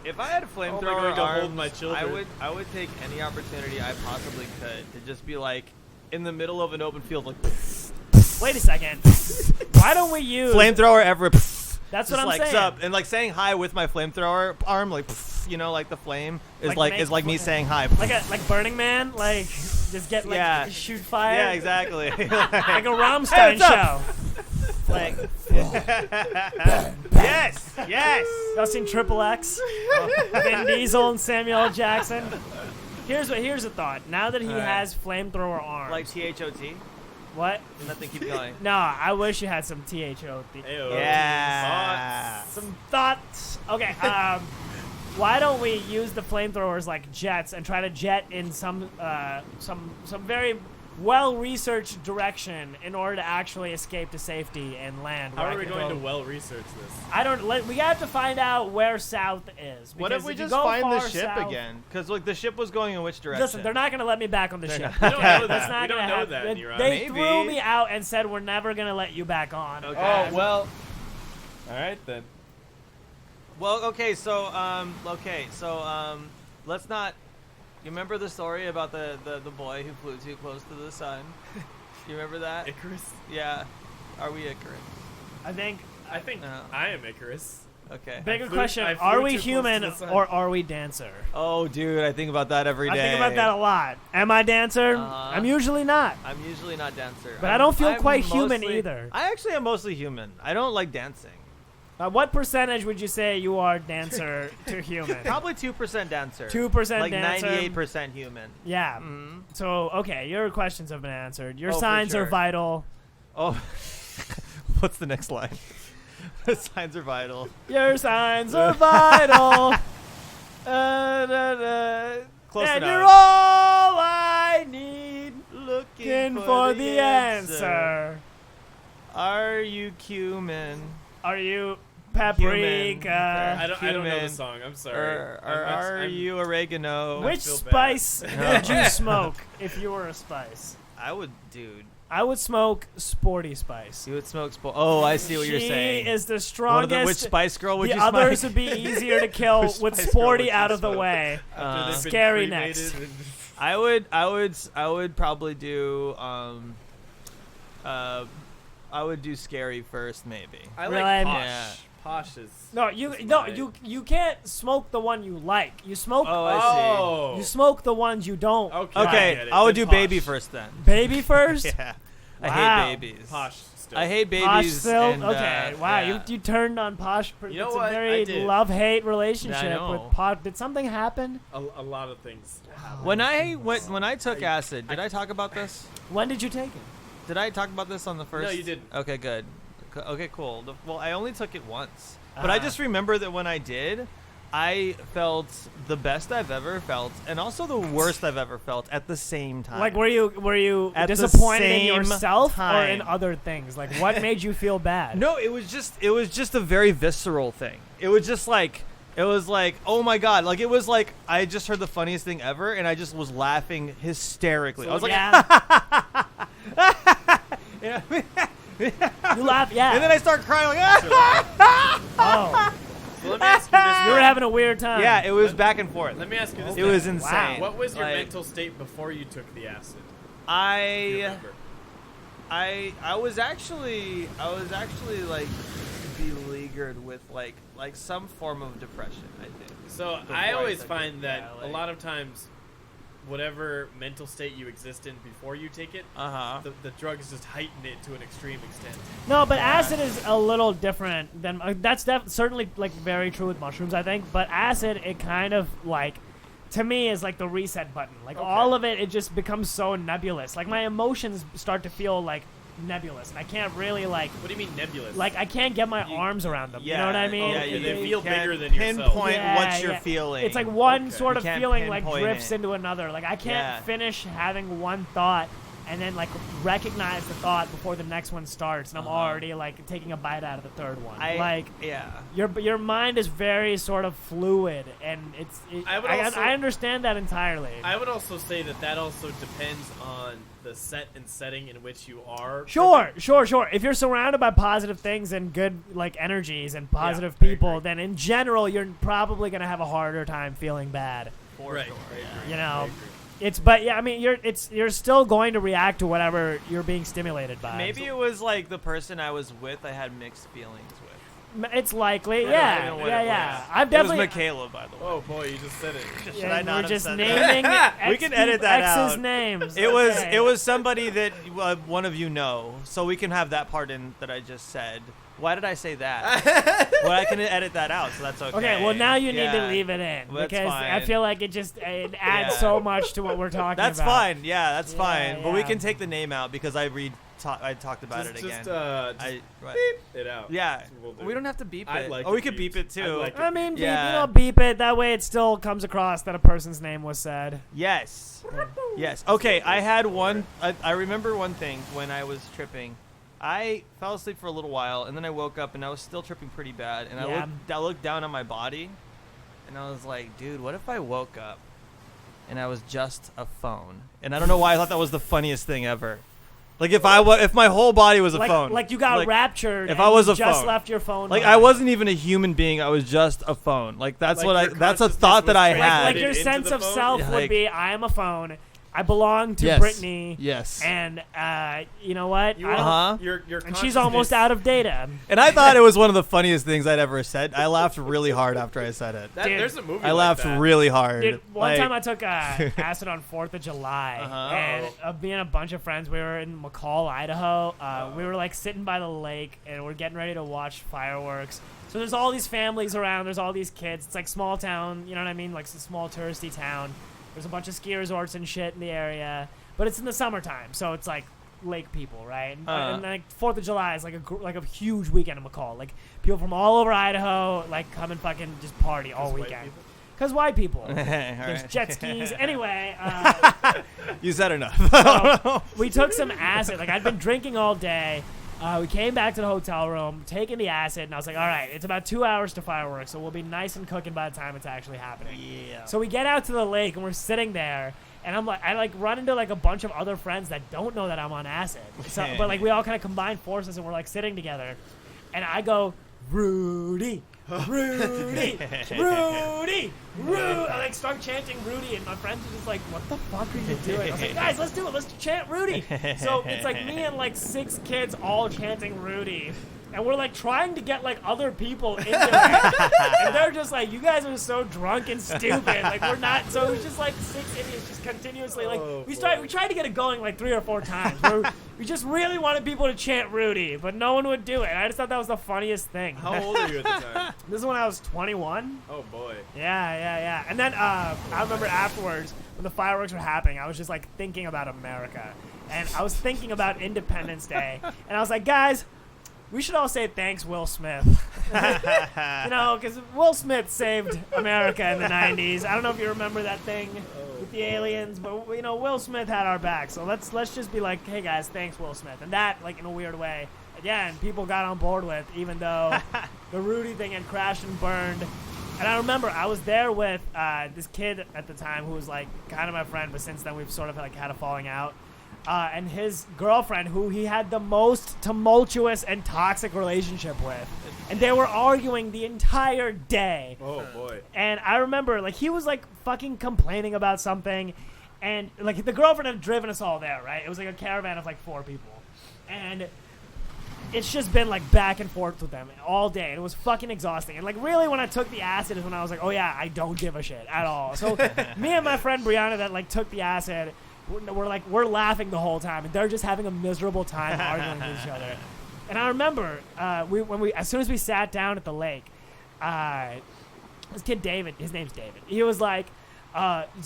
If I had a going flamethrower to hold arms, my children. I would take any opportunity I possibly could to just be like in the middle of an open field, like Wait a second. Why don't we use flamethrower ever. That's Just what I'm like saying. sup, and like saying hi with my flamethrower arm, like you know, like the flame is Like me make- saying hi. like Burning Man, like just get Yeah. shoot fire. Yeah, exactly. Like a Hey, Rammstein what's up? show. Like yes. y'all seen Triple X? Vin Diesel and Samuel L. Jackson. Here's a thought. Now that he Alright. has flamethrower arms, Like THOT. what? Nothing. Keep going. No, I wish you had some THO. Ayo. Yeah. Some thoughts. Okay. Why don't we use the flamethrowers like jets and try to jet in some very well-researched direction in order to actually escape to safety and land? How where I are we can going go- to well research this? I don't. We have to find out where south is. What if because we you just go find the far ship south- again? Because like the ship was going in which direction? Listen, they're not going to let me back on the ship. not. We don't know That's that. not We don't gonna know happen. that, They, Neeraj. they Maybe. threw me out and said we're never going to let you back on. Okay. Oh well. All right then. Well, okay, so let's not. You remember the story about the boy who flew too close to the sun? You remember that? Icarus. Yeah. Are we Icarus? I think. I think No. I am Icarus. Okay. Bigger flew- question: I flew are we too close to human the sun. or are we dancer? Oh, dude, I think about that every day. I think about that a lot. Am I dancer? Uh-huh. I'm usually not. I'm usually not dancer. But I don't feel I'm quite human mostly- either. I actually am mostly human. I don't like dancing. What percentage would you say you are dancer to human? Probably 2% dancer. 2% like dancer. 98% human. Yeah. Mhm. So okay, your questions have been answered. Your Oh, for signs are sure. vital. Oh, what's the next line? Signs are vital. Your signs are vital. Close and enough. you're all I need. Looking For the answer. Are you cumin? Are you paprika? I don't know the Human. song. I'm sorry. Or are you oregano? Which feel bad. spice would you smoke if you were a spice? I would, dude. I would smoke sporty spice. You would smoke. Oh, I see what you're saying. She is the One of strongest. the, which Spice Girl would the you others smoke? would be easier to kill Which with Spice Girl sporty would you out of the smoke? way. After they've been Scary cremated next. and- I would probably do I would do scary first, maybe. I Really? like posh. Yeah. Posh is. No, my- you can't smoke the one you like. You smoke. Oh, I see. Oh. You smoke the ones you don't. Okay. Okay, get it. I would Then do baby posh. first then. Baby first. Yeah, I Wow. hate babies. Posh. Still. I hate babies. Posh still. and, Okay. Wow. yeah. You turned on posh. You know it's what? a I very did. love-hate relationship know. with posh. Did something happen? a lot of things. happen. When I took acid, did I talk about this? When did you take it? Did I talk about this on the first? No, you didn't. Okay, good. Okay, cool. Well, I only took it once, but I Ah. just remember that when I did, I felt the best I've ever felt, and also the worst I've ever felt at the same time. Like, were you At the disappointed in same yourself or in time. other things? Like, what made you feel bad? No, it was just a very visceral thing. It was just like, oh my god, like it was like I just heard the funniest thing ever, and I just was laughing hysterically. I was like, yeah. yeah. You laugh. Yeah. And then I start crying like, ah! Oh, So let me ask you this. you were having a weird time. Yeah, it was back and forth. Let me ask you this. It was then. insane. What was your Like, mental state before you took the acid? Do you I remember? I was actually like beleaguered with like some form of depression, I think. So Before I I always took it, find that yeah, a like- lot of times, whatever mental state you exist in before you take it, Uh-huh. the drugs just heighten it to an extreme extent. No, but acid is a little different than that's certainly like very true with mushrooms, I think. But acid, it kind of like, to me, is like the reset button. Like Okay. all of it, it just becomes so nebulous. Like my emotions start to feel like nebulous, and I can't really like. What do you mean nebulous? Like I can't get my arms around them. You know what I mean? Yeah, they feel can't bigger than yourself. pinpoint what you're feeling. It's like one Okay. sort You of can't feeling like pinpoint drifts it. into another. Like I can't Yeah. finish having one thought and then like recognize the thought before the next one starts, and I'm already like taking a bite out of the third one. Yeah. Your mind is very sort of fluid, and I understand that entirely. I would also say that also depends on the set and setting in which you are. Sure. If you're surrounded by positive things and good like energies and positive I people, agree. then in general you're probably gonna have a harder time feeling bad. Right. You know, you're still going to react to whatever you're being stimulated by. Maybe it was like the person I was with. I had mixed feelings with. It's likely, I yeah. don't know what it was. I've definitely. It was Michaela, by the way. Oh boy, you just said it. Should I not we're have just said naming that? We can edit that exes' out. names. It was Okay. it was somebody that one of you know, so we can have that part in that I just said. Why did I say that? Well, I can edit that out, so that's okay. Okay, well now you need to Yeah. leave it in Well, that's because I fine. feel like it adds Yeah. so much to what we're talking That's about. fine. Yeah, that's Yeah, fine. But we yeah. can take the name out because I talked about it again. Just Right. beep it out. Yeah, That's what we'll do. we don't have to beep I'd it. like Or we it could beep it beeped. too. I'd like it I mean, Yeah. beep it. That way it still comes across that a person's name was said. Yes. Yes. Okay, I had one. I remember one thing when I was tripping. I fell asleep for a little while, and then I woke up, and I was still tripping pretty bad. And Yeah. I looked down on my body, and I was like, dude, what if I woke up and I was just a phone? And I don't know why I thought that was the funniest thing ever. Like if my whole body was a phone. Like you got Like, raptured. if and I was you a just phone. left your phone. Like I behind. wasn't even a human being. I was just a phone. Like that's Like your that's a consciousness thought that was I translated had. Like your into sense the of phone? self Yeah, would like- be, I am a phone. I belong to Yes. Brittany. Yes. And you know what? You I don't- Uh-huh. Your And she's almost out of data. And I thought it was one of the funniest things I'd ever said. I laughed really hard after I said it. Dude, There's a movie. I like laughed that. really hard. Dude, one Like, time I took acid on 4th of July, Uh-huh. and me and a bunch of friends, we were in McCall, Idaho. We were like sitting by the lake, and we're getting ready to watch fireworks. So there's all these families around. There's all these kids. It's like small town, you know what I mean? Like it's a small touristy town. There's a bunch of ski resorts and shit in the area, but it's in the summertime, so it's like lake people, right? And like 4th of July is like a huge weekend in McCall. Like people from all over Idaho like come and fucking just party all White weekend. people? Because white people. All There's right. jet skis. Anyway, You said enough. so we took some acid. Like I'd been drinking all day. We came back to the hotel room, taking the acid, and I was like, all right, it's about 2 hours to fireworks, so we'll be nice and cooking by the time it's actually happening. Yeah. So we get out to the lake, and we're sitting there, and I run into like a bunch of other friends that don't know that I'm on acid. So, but like we all kind of combine forces, and we're like sitting together, and I go, Rudy, Rudy, Rudy, Rudy. I like start chanting Rudy, and my friends are just like, "What the fuck are you doing?" I was like, "Guys, let's do it. Let's chant Rudy." So it's like me and like 6 kids all chanting Rudy. And we're like trying to get like other people into it, and they're just like, "You guys are so drunk and stupid." Like we're not. So it was just like 6 idiots just continuously like we tried to get it going like 3 or 4 times. We just really wanted people to chant Rudy, but no one would do it. And I just thought that was the funniest thing. How old are you at the time? This is when I was 21. Oh boy. Yeah. And then I remember afterwards when the fireworks were happening, I was just like thinking about America, and I was thinking about Independence Day, and I was like, guys, we should all say thanks, Will Smith. You know, because Will Smith saved America in the 90s. I don't know if you remember that thing with the aliens, but you know, Will Smith had our back. So let's just be like, hey guys, thanks, Will Smith. And that, like in a weird way, again, people got on board with, even though the Rudy thing had crashed and burned. And I remember I was there with this kid at the time who was like kind of my friend, but since then we've sort of like had a falling out. And his girlfriend, who he had the most tumultuous and toxic relationship with. And they were arguing the entire day. Oh boy. And I remember, like, he was, like, fucking complaining about something. And, like, the girlfriend had driven us all there, right? It was, like, a caravan of, like, 4 people. And it's just been, like, back and forth with them all day. And it was fucking exhausting. And, like, really, when I took the acid is when I was like, oh, yeah, I don't give a shit at all. So me and my friend Brianna that, like, took the acid, we're laughing the whole time. And they're just having a miserable time arguing with each other. And I remember as soon as we sat down at the lake, this kid David, his name's David, he was like,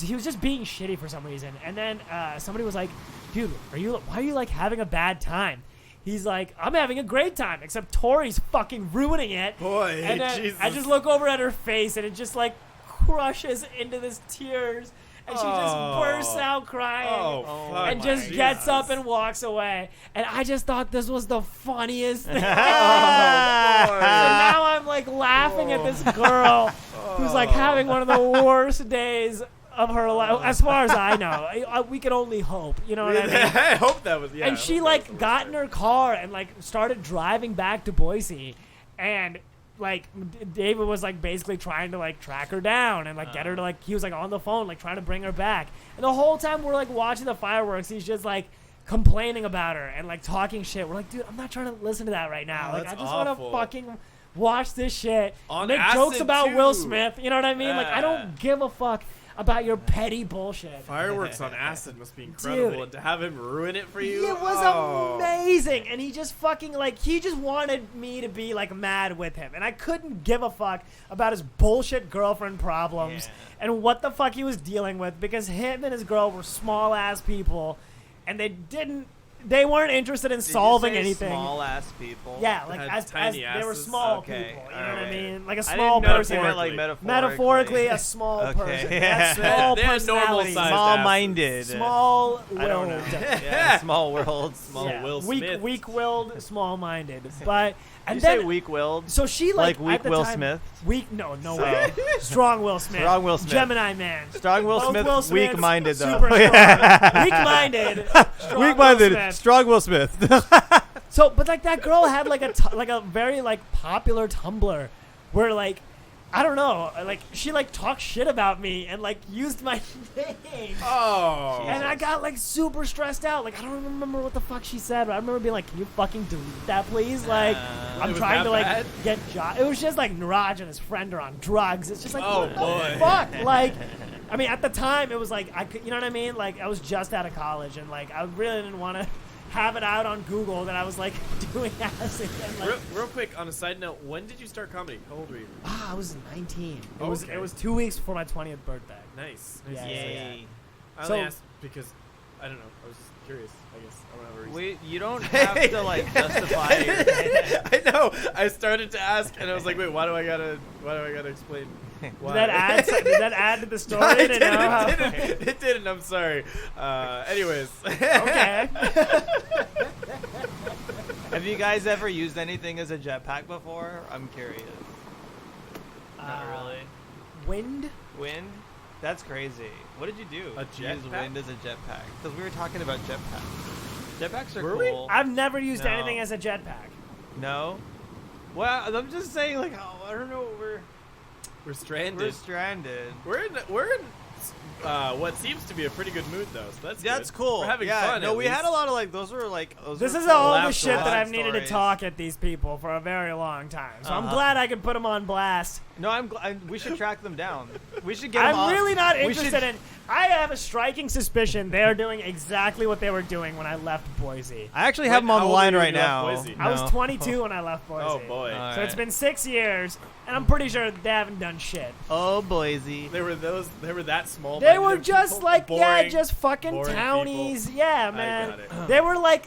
he was just being shitty for some reason. And then somebody was like, dude, why are you like having a bad time? he's like, I'm having a great time, except Tori's fucking ruining it. Boy, And then Jesus. I just look over at her face, and it just like crushes into this tears, and she just bursts out crying. fuck. And just gets up and walks away. And I just thought this was the funniest thing. So boy. now I'm like laughing at this girl who's like having one of the worst days of her life. As far as I know, we can only hope. You know what I mean? I hope that was, yeah. And she like got in her car and like started driving back to Boise, and like David was like basically trying to like track her down and like get her to like, he was like on the phone like trying to bring her back, and the whole time we're like watching the fireworks, he's just like complaining about her and like talking shit. We're like, dude, I'm not trying to listen to that right now. Like I just want to fucking watch this shit, on make acid jokes about too. Will Smith, you know what I mean? Like I don't give a fuck about your petty bullshit. Fireworks on acid must be incredible, Dude. and to have him ruin it for you. It was amazing, and he just fucking like, he just wanted me to be like mad with him, and I couldn't give a fuck about his bullshit girlfriend problems and what the fuck he was dealing with, because him and his girl were small ass people, and they weren't interested in solving anything. Small ass people. Yeah, like Had as tiny they were asses? small Okay, people. You know what I alright. mean? Like a I small didn't know if person. you meant, like metaphorically. Metaphorically, a small Okay. person. They Yeah. had small They had normal personalities. size Small-minded. Small-willed. I don't know. Yeah, small world. Small. Yeah, Will Smith. weak-willed, small-minded. But Did and you then say weak-willed? so she Like like weak at the Will time, Smith? No way. Strong Will Smith. Strong Will Smith. Gemini man. Strong Will Both Smith. Will Smiths, Weak-minded though. Super strong. Weak-minded. Strong Will Weak-minded. Smith. Strong Will Smith. So, but like that girl had like a very like popular Tumblr, where like, I don't know, like she like talked shit about me and like used my name. Oh. And I got like super stressed out. Like I don't remember what the fuck she said, but I remember being like, "Can you fucking delete that, please?" Like I'm was trying that to like bad? get It was just like Neeraj and his friend are on drugs. It's just like, Oh, what boy. the fuck? Like, I mean, at the time it was like I could, you know what I mean? Like I was just out of college and like I really didn't want to have it out on Google that I was like doing acid. And, like, Real quick, on a side note, when did you start comedy? How old were you? I was 19. It Okay. was 2 weeks before my 20th birthday. Nice. Yeah, Yay. I So- only asked because, I don't know, I was just curious, I guess. I don't have a reason. Wait, you don't have to like justify. I know. I started to ask, and I was like, "Wait, why do I gotta explain?" Why? Did that add to the story? No, it to know how- didn't. It didn't. I'm sorry. Anyways. Okay. Have you guys ever used anything as a jetpack before? I'm curious. Not really. Wind? Wind? That's crazy. What did you do? A to use jetpack? wind as a jetpack? Because we were talking about jetpacks. Jetpacks are Were we? cool. I've never used No. anything as a jetpack. No. Well, I'm just saying, like, oh, I don't know. We're stranded. We're stranded. We're in what seems to be a pretty good mood, though. So that's That's good. cool. We're having yeah, fun. No, at we least. had a lot of like. Those were like. This were is cool all the laugh shit that fun I've needed to stories. talk at these people for a very long time. So I'm Uh-huh. glad I could put them on blast. No, we should track them down. We should get them I'm off. really not We interested should- in. I have a striking suspicion they are doing exactly what they were doing when I left Boise. I actually have them Wait, on how the old line were you right when you now. left Boise? I was No. 22 when I left Boise. Oh boy. All So it's right. been 6 years, and I'm pretty sure they haven't done shit. Oh, Boise. They were that small. They were just like, boring, just fucking boring townies. Yeah, I man. got it. They were like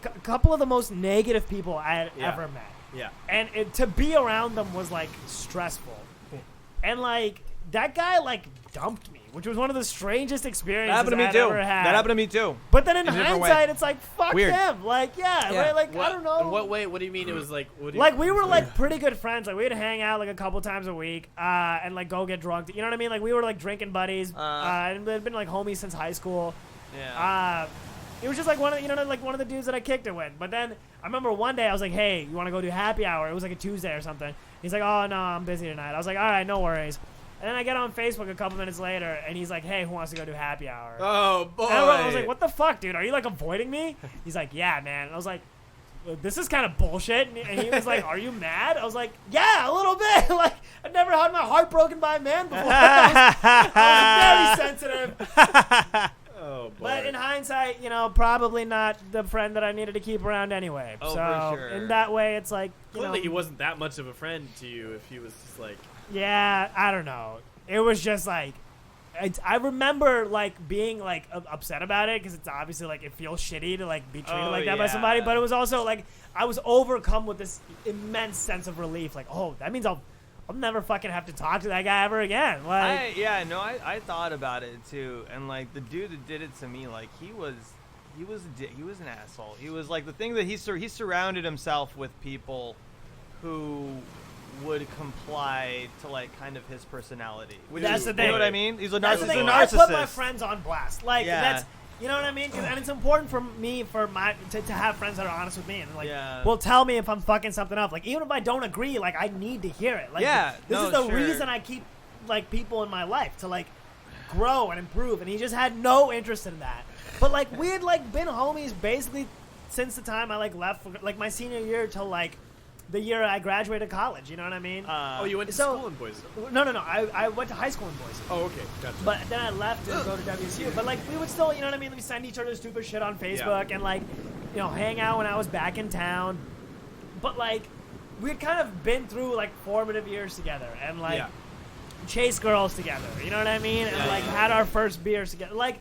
a couple of the most negative people I had Yeah. ever met. Yeah. And to be around them was like stressful. And like that guy like dumped me, which was one of the strangest experiences That happened to me I've too. ever had. That happened to me too. But then in in a different way. hindsight, it's like fuck Weird. them. Like yeah, Yeah. right? Like What, I don't know. In what way? What do you mean? It was like. What do you, Like we were like pretty good friends. Like we'd hang out like a couple times a week, and like go get drunk. You know what I mean? Like we were like drinking buddies, and we'd been like homies since high school. Yeah. It was just like one of the dudes that I kicked it with. But then I remember one day I was like, "Hey, you want to go do happy hour?" It was like a Tuesday or something. He's like, "Oh no, I'm busy tonight." I was like, "All right, no worries." And then I get on Facebook a couple minutes later, and he's like, "Hey, who wants to go do happy hour?" Oh boy. And I was like, "What the fuck, dude? Are you like avoiding me?" He's like, "Yeah, man." And I was like, "This is kind of bullshit." And he was like, "Are you mad?" I was like, "Yeah, a little bit." Like I've never had my heart broken by a man before. I was very sensitive. Oh boy. But in hindsight, probably not the friend that I needed to keep around anyway. Oh, so for sure. in that way, it's like, Clearly, he wasn't that much of a friend to you if he was just like. yeah, I don't know. It was just like, I remember like being like upset about it because it's obviously like it feels shitty to like be treated like that by somebody, but it was also like I was overcome with this immense sense of relief. Like, oh, that means I'll never fucking have to talk to that guy ever again. Like, I thought about it too, and like the dude that did it to me, like he was an asshole. He was like the thing that he surrounded himself with people who would comply to like kind of his personality. That's the thing. You know what I mean? He's a that's the thing. narcissist. I put my friends on blast. Like Yeah. that's. You know what I mean? And it's important for me, to have friends that are honest with me and like, Yeah. will tell me if I'm fucking something up. Like even if I don't agree, like I need to hear it. Like this is the reason I keep like people in my life to like grow and improve. And he just had no interest in that. But like we had like been homies basically since the time I like left for like my senior year till like the year I graduated college. You know what I mean? You went to school in Boise? No. I went to high school in Boise. Oh, okay, gotcha. But then I left to go to WSU. But like we would still, you know what I mean? We send each other stupid shit on Facebook and like, you know, hang out when I was back in town. But like we'd kind of been through like formative years together and like chased girls together. You know what I mean? And like had our first beers together. Like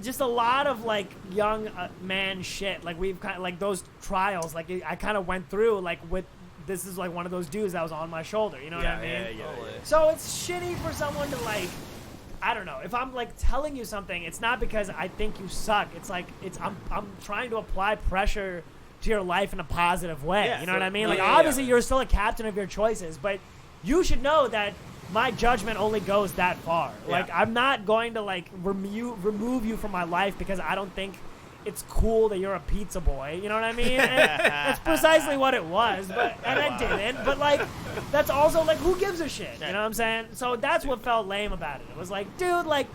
just a lot of like young man shit. Like we've kind of like those trials. Like I kind of went through like with. This is like one of those dudes that was on my shoulder. You know what I mean? Yeah. So it's shitty for someone to like, I don't know. If I'm like telling you something, it's not because I think you suck. It's like I'm trying to apply pressure to your life in a positive way. Yeah, you know so- what I mean? Like yeah. obviously you're still a captain of your choices, but you should know that my judgment only goes that far. Yeah. Like I'm not going to like remove you from my life because I don't think it's cool that you're a pizza boy. You know what I mean? And that's precisely what it was. But and I didn't. But like that's also like who gives a shit? You know what I'm saying? So that's what felt lame about it. It was like, dude, like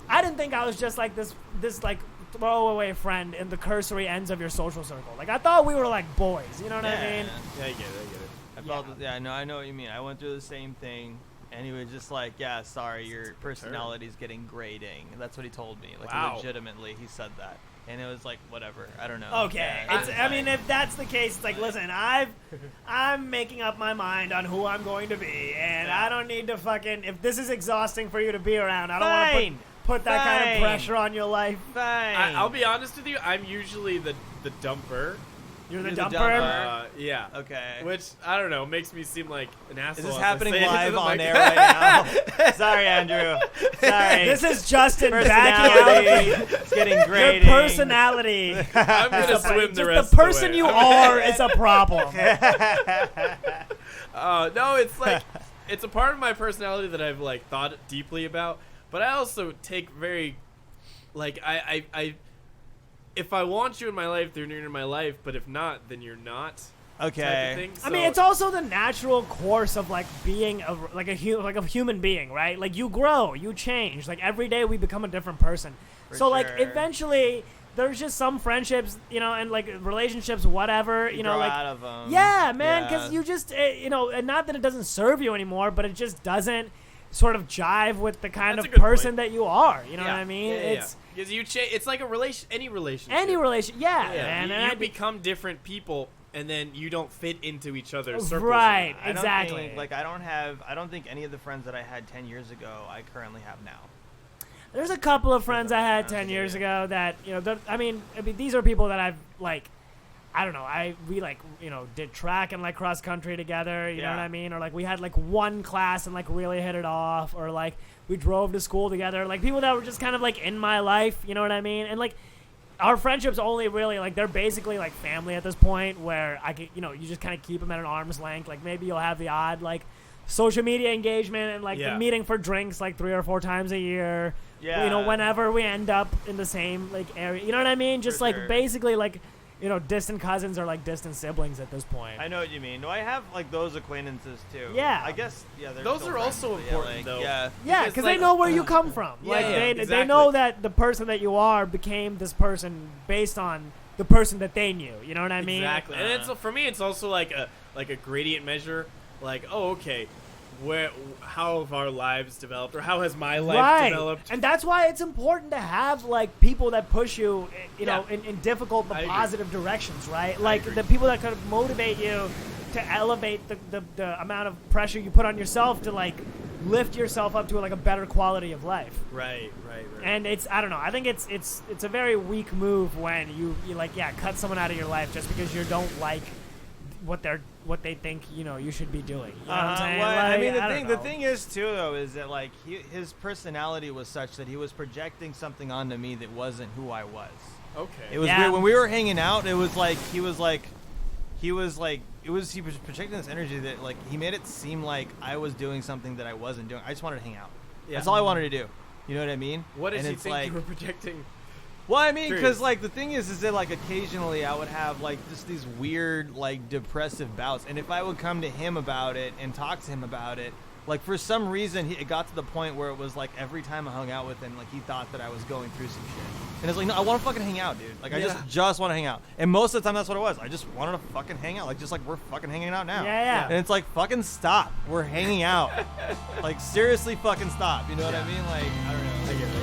I didn't think I was just like this like throwaway friend in the cursory ends of your social circle. Like I thought we were like boys. You know what I mean? Yeah, I get it. I felt I know what you mean. I went through the same thing. And he was just like, yeah, sorry, your personality's getting grating. That's what he told me. Like, Wow. legitimately, he said that. And it was like, whatever. I don't know. Okay. Yeah, It's, I mean, if that's the case, it's like, listen, I'm making up my mind on who I'm going to be. And I don't need to fucking, if this is exhausting for you to be around, I don't want to put that kind of pressure on your life. Fine. I'll be honest with you. I'm usually the dumper. You're the You're the dumper? dumper. Yeah. Okay. Which, I don't know, makes me seem like an asshole. Is this as I happening say it to live the on mic. air right now? Sorry, Andrew. Sorry. This is Justin backing personality. out. It's getting Your grating. personality. I'm going to swim the Just rest the person of the you way. are is a problem. No, it's like, it's a part of my personality that I've, like, thought deeply about. But I also take very, like, I if I want you in my life, then you're in my life. But if not, then you're not. Okay. Type of thing. I mean, So- it's also the natural course of like being a human being, right? Like you grow, you change. Like every day we become a different person. So like sure. eventually there's just some friendships, you know, and like relationships, whatever, you know, grow like out of 'em. yeah, man, because Yeah. you just you know, and not that it doesn't serve you anymore, but it just doesn't sort of jive with the kind That's a of good person point. that you are. You know Yeah. what I mean? Yeah, It's because you it's like a any relationship. any relation, yeah, Yeah, man. you, and you become different people, and then you don't fit into each other's circles. right, I don't exactly. think, like, I don't think any of the friends that I had 10 years ago I currently have now. There's a couple of friends I had 10 years ago that, you know, I mean, these are people that I've, like, I don't know, we, like, you know, did track and, like, cross-country together, you know what I mean? Or, like, we had, like, one class and, like, really hit it off. Or, like, we drove to school together. Like, people that were just kind of, like, in my life, you know what I mean? And, like, our friendships only really, like, they're basically, like, family at this point where I can, you know, you just kind of keep them at an arm's length. Like, maybe you'll have the odd, like, social media engagement and, like, the meeting for drinks, like, 3 or 4 times a year. Yeah. You know, whenever we end up in the same, like, area. You know what I mean? Just, like, sure. basically, like, you know, distant cousins or, like, distant siblings at this point. I know what you mean. Do I have like those acquaintances too? Yeah. I guess. Yeah. Those still are friends, also but important, like, though. Yeah. Yeah, because they know where you come from. Yeah, Like yeah, they exactly. know that the person that you are became this person based on the person that they knew. You know what I mean? Exactly. And it's for me, it's also like a gradient measure. Like, oh, okay, how have our lives developed, or how has my life developed? And that's why it's important to have like people that push you, you know, in difficult but I agree. positive directions, right? Like the people that kind of motivate you to elevate the amount of pressure you put on yourself to like lift yourself up to like a better quality of life. Right. And I don't know. I think it's a very weak move when you like cut someone out of your life just because you don't like what they think you should be doing. You know what I'm saying? Well, Like, I mean, I don't the know. thing is too though is that like his personality was such that he was projecting something onto me that wasn't who I was. Okay. It was Yeah. weird when we were hanging out. It was like he was projecting this energy that like he made it seem like I was doing something that I wasn't doing. I just wanted to hang out. Yeah. That's all I wanted to do. You know what I mean? What did And you it's think like, you were projecting? Well, I mean, because Curious. like the thing is that like occasionally I would have like just these weird like depressive bouts, and if I would come to him about it and talk to him about it, like for some reason it got to the point where it was like every time I hung out with him, like he thought that I was going through some shit, and it's like no, I want to fucking hang out, dude. Like I just want to hang out, and most of the time that's what it was. I just wanted to fucking hang out, like just like we're fucking hanging out now. Yeah. And it's like fucking stop, we're hanging out, like seriously fucking stop. You know what I mean? Like I don't know. I get it.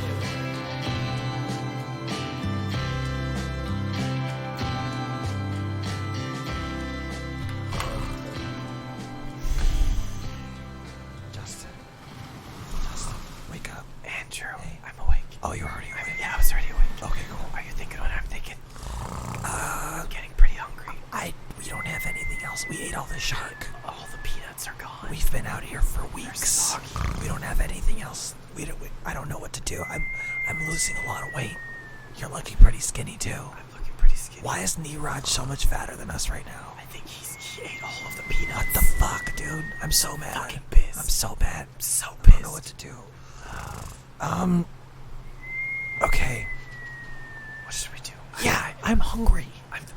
Justin, wake up. Andrew, Hey. I'm awake. Oh, you're already awake. Yeah, I was already awake. Okay, cool. Are you thinking what I'm thinking? I'm getting pretty hungry. We don't have anything else. We ate all the shark. All the peanuts are gone. We've been out here for weeks. soggy. We don't have anything else. I don't know what to do. I'm losing a lot of weight. You're looking pretty skinny too. I'm looking pretty skinny. Why is Neeraj so much fatter than us right now? I think he ate all of the peanuts. What the fuck, dude? I'm so mad. Fucking pissed. I'm so mad. I'm so I pissed. don't know what to do. Okay. What should we do? Yeah, I'm hungry.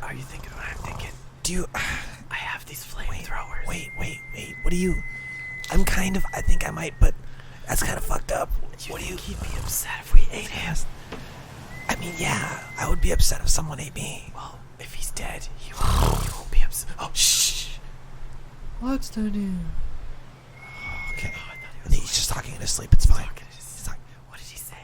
Are you thinking what I'm thinking? Do you... I have these flamethrowers. Wait. What do you... I think I might, but that's kind of fucked up. Do What do you you... think he'd be upset if we ate him? I mean, yeah, I would be upset if someone ate me. Well, if he's dead, he won't be upset. Oh, shh. What's the news? Okay. Oh, I thought he was He's just talking in his sleep. It's fine. talking to his- He's talking. What did he say?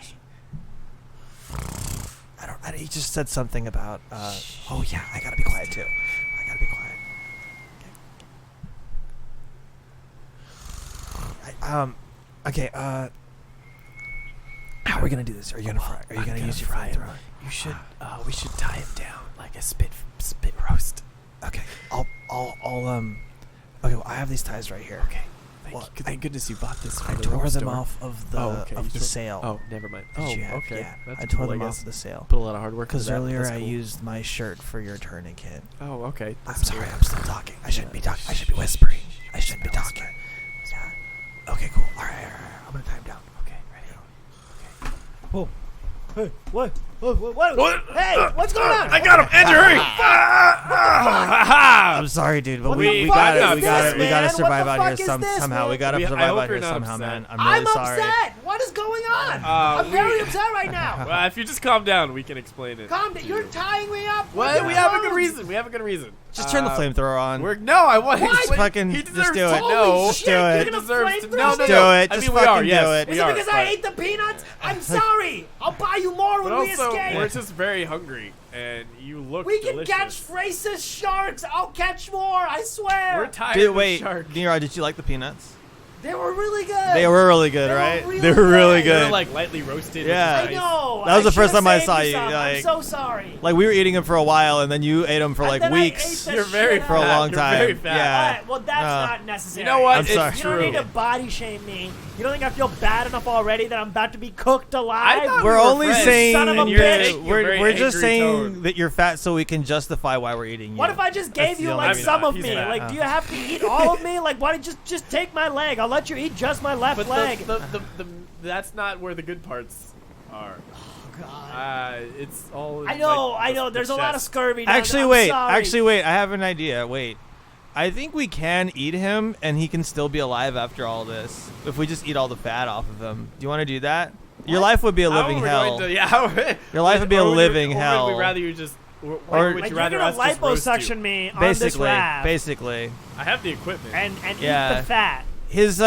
He just said something about, oh yeah, I gotta be quiet too. I gotta be quiet. Okay. How are we gonna do this? Are you gonna fry? Are you gonna use your fry him? flamethrower? You should. We should tie him down like a spit roast. Okay. Okay, well, I have these ties right here. Okay. Well, Thank goodness you bought this. I from the tore roast them store. off of the Oh, okay. of You the tore- sail. Oh, never mind. that Oh, you have. okay. Yeah, That's I tore cool, them I off guess. of the sail. Put a lot of hard work. Because into that. earlier That's I cool. used my shirt for your tourniquet. Oh, okay. I'm That's sorry, cool. I'm still talking. I shouldn't be talking. I should be whispering. I shouldn't be talking. Yeah. Okay, cool. All right. I'm gonna tie him down. Okay, ready? Whoa. Hey, what? What? Hey, what's going on? I got him, Andrew. Hurry! I'm sorry, dude, but What we the fuck gotta is we gotta this, we gotta man? survive What out the here fuck is this, somehow. man? We gotta I survive hope out you're here not somehow, upset. man. I'm really sorry. upset. What is going on? I'm very upset right now. Well, if you just calm down, we can explain it. Calm down. You're tying me up. Well, we have a good reason. We have a good reason. Just turn the flamethrower on. I want. What? Explain- Fucking he just deserves do it. to know. Just do it. You're He gonna deserves to flamethrow know. me? Do it. I Just mean, we are. fucking do Yes, it. we Is it are, because I but- ate the peanuts? I'm sorry. I'll buy you more when But we also, escape. we're just very hungry, and you look We can delicious. catch racist sharks. I'll catch more. I swear. We're tired Dude, of wait, shark. Neeraj, did you like the peanuts? They were really good. They were really good, They were right? really They were really good. They're good. like lightly roasted. Yeah. I which is nice. know. That was the first should've time I saved saw you you, some. I'm like- so sorry. Like we were eating them for a while, and then you ate them for And like then I ate weeks. the You're very shit For a out of long it. You're time. very fat. Yeah. Alright, well, that's not necessary. You know what? I'm sorry. It's You true. don't need to body shame me. You don't think I feel bad enough already that I'm about to be cooked alive? I thought We're we were only friends. saying Son of a You're bitch. taking a very we're just angry saying tone. that you're fat so we can justify why we're eating you. What if I just gave That's you the like only- some I'm of not. me? He's fat. Like, do you have to eat all of me? Like, why don't you just take my leg? I'll let you eat just my left But leg. that's not where the good parts are. God. It's all. I know, like, I know. the There's a lot of chest. scurvy. Down Actually, there. I'm wait. sorry. Actually, wait. I have an idea. Wait. I think we can eat him, and he can still be alive after all this. If we just eat all the fat off of him. Do you want to do that? Your life would be a How living are we hell. going to- yeah. Your life would be a living Or hell. would we rather you just? Or Or- would Like, you you're rather gonna us just roast you? liposuction me on this Basically, raft basically. I have the equipment. and eat Yeah. the fat. His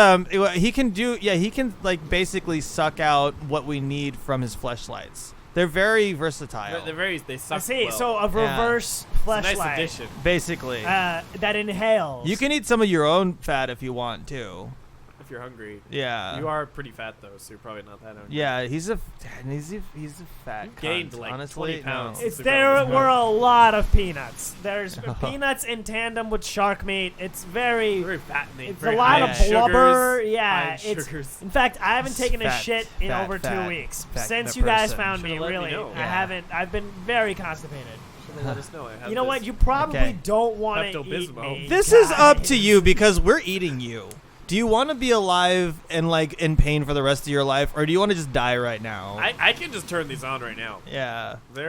he can do he can like basically suck out what we need from his fleshlights. They're very versatile. they suck. I see. well. So a reverse It's a fleshlight nice addition. Basically. that inhales. You can eat some of your own fat if you want to. if you're hungry. Yeah. You are pretty fat though, so you're probably not that hungry. Yeah, he's a fat. You gained cunt, like honestly, 20 pounds. No. It's The there government. were a lot of peanuts. There's peanuts in tandem with shark meat. It's very. Very fattening. It's very a lot high of in blubber. sugars, Yeah, high in it's. sugars. In fact, I haven't taken a Fat, shit in fat, over fat, 2 weeks fat since kind you of guys person. found me. Should've let me Really, know. I Yeah. haven't. I've been very constipated. Should've let us know. I have You know what? this. You probably Okay. don't want to eat Pepto-Bismol. me. This is up to guys. you because we're eating you. Do you want to be alive and like in pain for the rest of your life, or do you want to just die right now? I can just turn these on right now. Yeah. They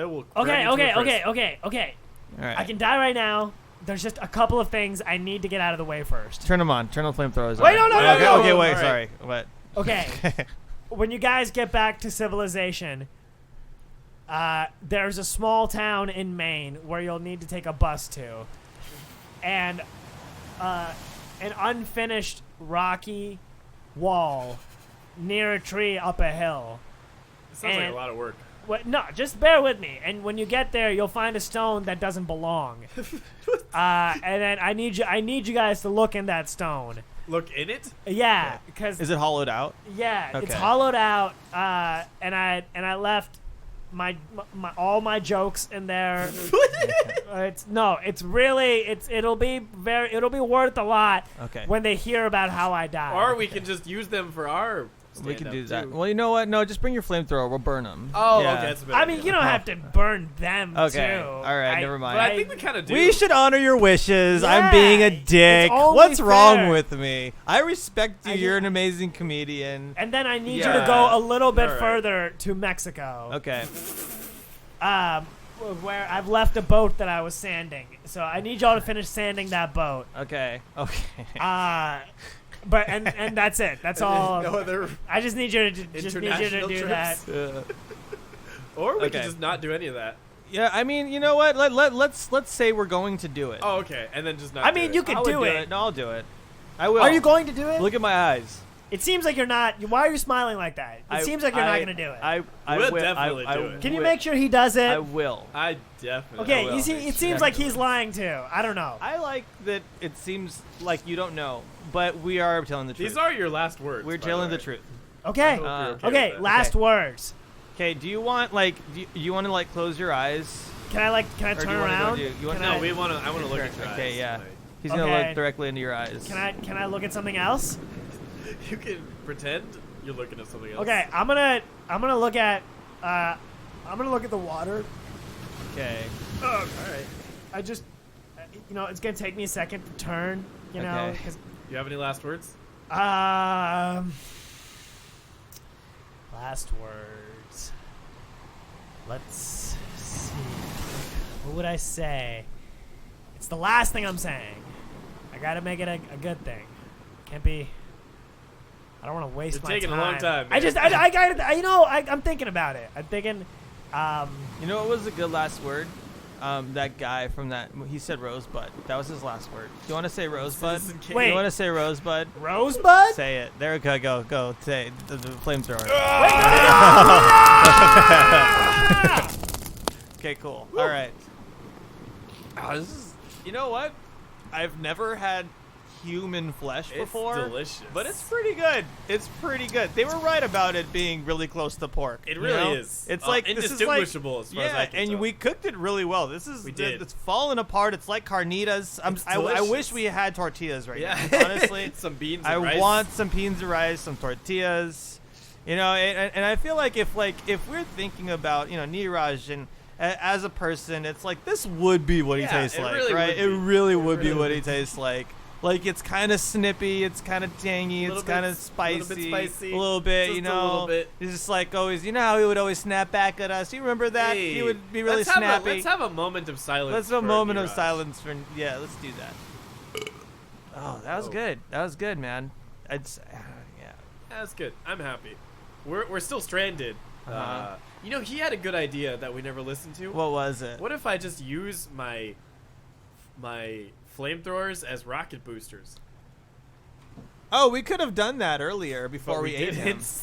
will. Okay, grab you to okay, a okay, crisp. okay. All right. I can die right now. There's just a couple of things I need to get out of the way first. Turn them on. Turn on flamethrowers. Wait, on. no, no, okay, no, Okay, no. wait. All right. Sorry. What? Okay. When you guys get back to civilization, there's a small town in Maine where you'll need to take a bus to, and an unfinished rocky wall near a tree up a hill. Sounds like And- a lot of work. No, just bear with me. And when you get there, you'll find a stone that doesn't belong. And then I need you guys to look in that stone. Look in it. Yeah, because Is it hollowed out? yeah, it's Okay. hollowed out. And I left my all my jokes in there. It'll be worth a lot Okay. when they hear about how I died. Or we can just use them for our. We can do stand-up, that. too. Well, you know what? No, just bring your flamethrower. We'll burn them. Oh, Yeah. okay. That's a better I mean, idea. you don't have to burn them Okay. too. All right, never mind. But I think we kind of do. We should honor your wishes. I'm Yeah, being a it's dick. only What's wrong fair. with me? I respect you. I You're do- an amazing comedian. And then I need you Yeah. to go a little bit All right. further to Mexico. Okay. Where I've left a boat that I was sanding. So I need y'all to finish sanding that boat. Okay. Okay. But and that's it. That's all. No other. I just need you to International do trips? that. Or we Okay. could just not do any of that. Yeah, I mean, you know what? Let's say we're going to do it. Oh, okay. And then just not. I do mean, it. you could I would do it. No, I'll do it. I will. Are you going to do it? Look at my eyes. It seems like you're not. Why are you smiling like that? It seems like you're not going to do it. I We'll will definitely I do it. Can you will- make sure he does it? I will. I definitely. Okay, will. you see, it seems like he's lying too. I don't know. I like that it seems like you don't know, but we are telling the truth. These are your last words. We're by telling the way. truth. Okay. hope you're okay Okay. with that. Last words. Okay, do you want like do you want to like close your eyes? Can I Or turn do you wanna go around? do- you wanna- Can No, I- we want to. I want to look at your Okay, eyes yeah. tonight. He's gonna Okay. look directly into your eyes. Can I look at something else? You can pretend you're looking at something else. Okay, I'm gonna look at the water. Okay. All right. I just, it's gonna take me a second to turn. You know, Okay. 'cause, You have any last words? last words. Let's see. What would I say? It's the last thing I'm saying. I gotta make it a good thing. Can't be. I don't want to waste It's my taking time. a long time, I man. just, I got, I'm thinking about it. I'm thinking, You know what was a good last word? That guy from that he said rosebud. That was his last word. Do you want to say rosebud? Citizen Kane. Wait. You want to say rosebud? Rosebud. Say it. There we go. Go. Say the flamethrower. Okay, cool. All right. This is, you know what? I've never had human flesh It's before. delicious. But it's pretty good. It's pretty good. They were right about it being really close to pork. It you really know? is. It's like this is like, indistinguishable as far as yeah, I can and tell. we cooked it really well. This is We did. It's falling apart. It's like carnitas. It's I delicious. wish we had tortillas right Yeah. now. Honestly, some beans. I And rice. want some beans and rice, some tortillas. You know, and I feel like if we're thinking about Neeraj and as a person, it's like this would be what he Yeah, tastes it like, really right? would It be. really would be really what would he tastes like. Like it's kind of snippy, it's kind of tangy, Little it's kind of bit- spicy, little bit spicy, a little bit, just you a know. little bit. He's just like always, how he would always snap back at us. Do you remember that? Hey, He would be really let's snappy. Let's have a moment of silence. Let's have a for moment of Neeraj. silence for let's do that. Oh, that was Oh. good. That was good, man. It's yeah. That's good. I'm happy. We're still stranded. Uh-huh. He had a good idea that we never listened to. What was it? What if I just use my flamethrowers as rocket boosters? Oh, we could have done that earlier before But we ate him. didn't.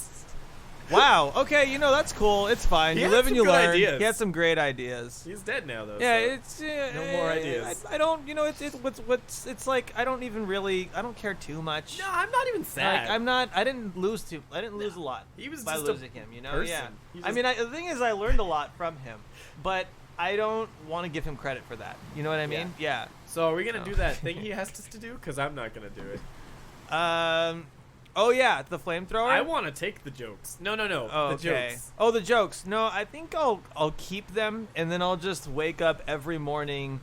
Wow. Okay, that's cool. It's fine. He You had live and some you good learn. ideas. He had some great ideas. He's dead now, though. Yeah, so. it's No more ideas. I don't. It's like I don't even really. I don't care too much. No, I'm not even sad. Like, I'm not. I didn't lose a lot. He was by just losing him. person. Yeah. He I just- mean, the thing is, I learned a lot from him, but I don't want to give him credit for that. You know what I mean? Yeah. So are we gonna do that thing he has us to do? Because I'm not gonna do it. Oh yeah, the flamethrower. I want to take the jokes. No. Oh, the okay. jokes. Oh, the jokes. No, I think I'll keep them, and then I'll just wake up every morning,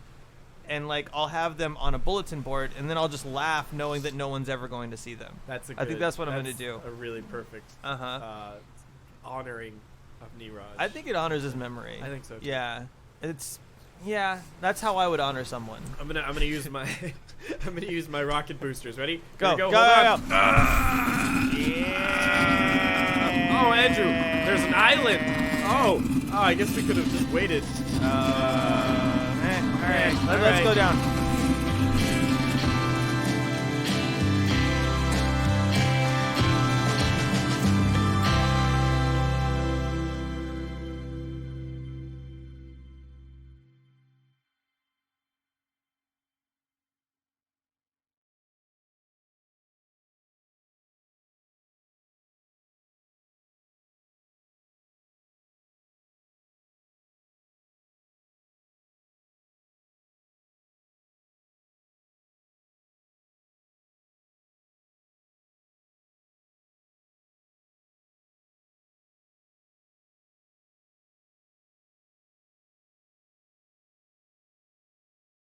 and like I'll have them on a bulletin board, and then I'll just laugh knowing that no one's ever going to see them. That's a I think good- that's what I'm gonna do. A really perfect honoring of Neeraj. I think it honors his memory. I think so, too. Yeah, that's how I would honor someone. I'm gonna use my I'm gonna use my rocket boosters. Ready? Go, Here we go. Hold on. Oh, Andrew, there's an island. Oh, I guess we could have just waited. All right, let's go down.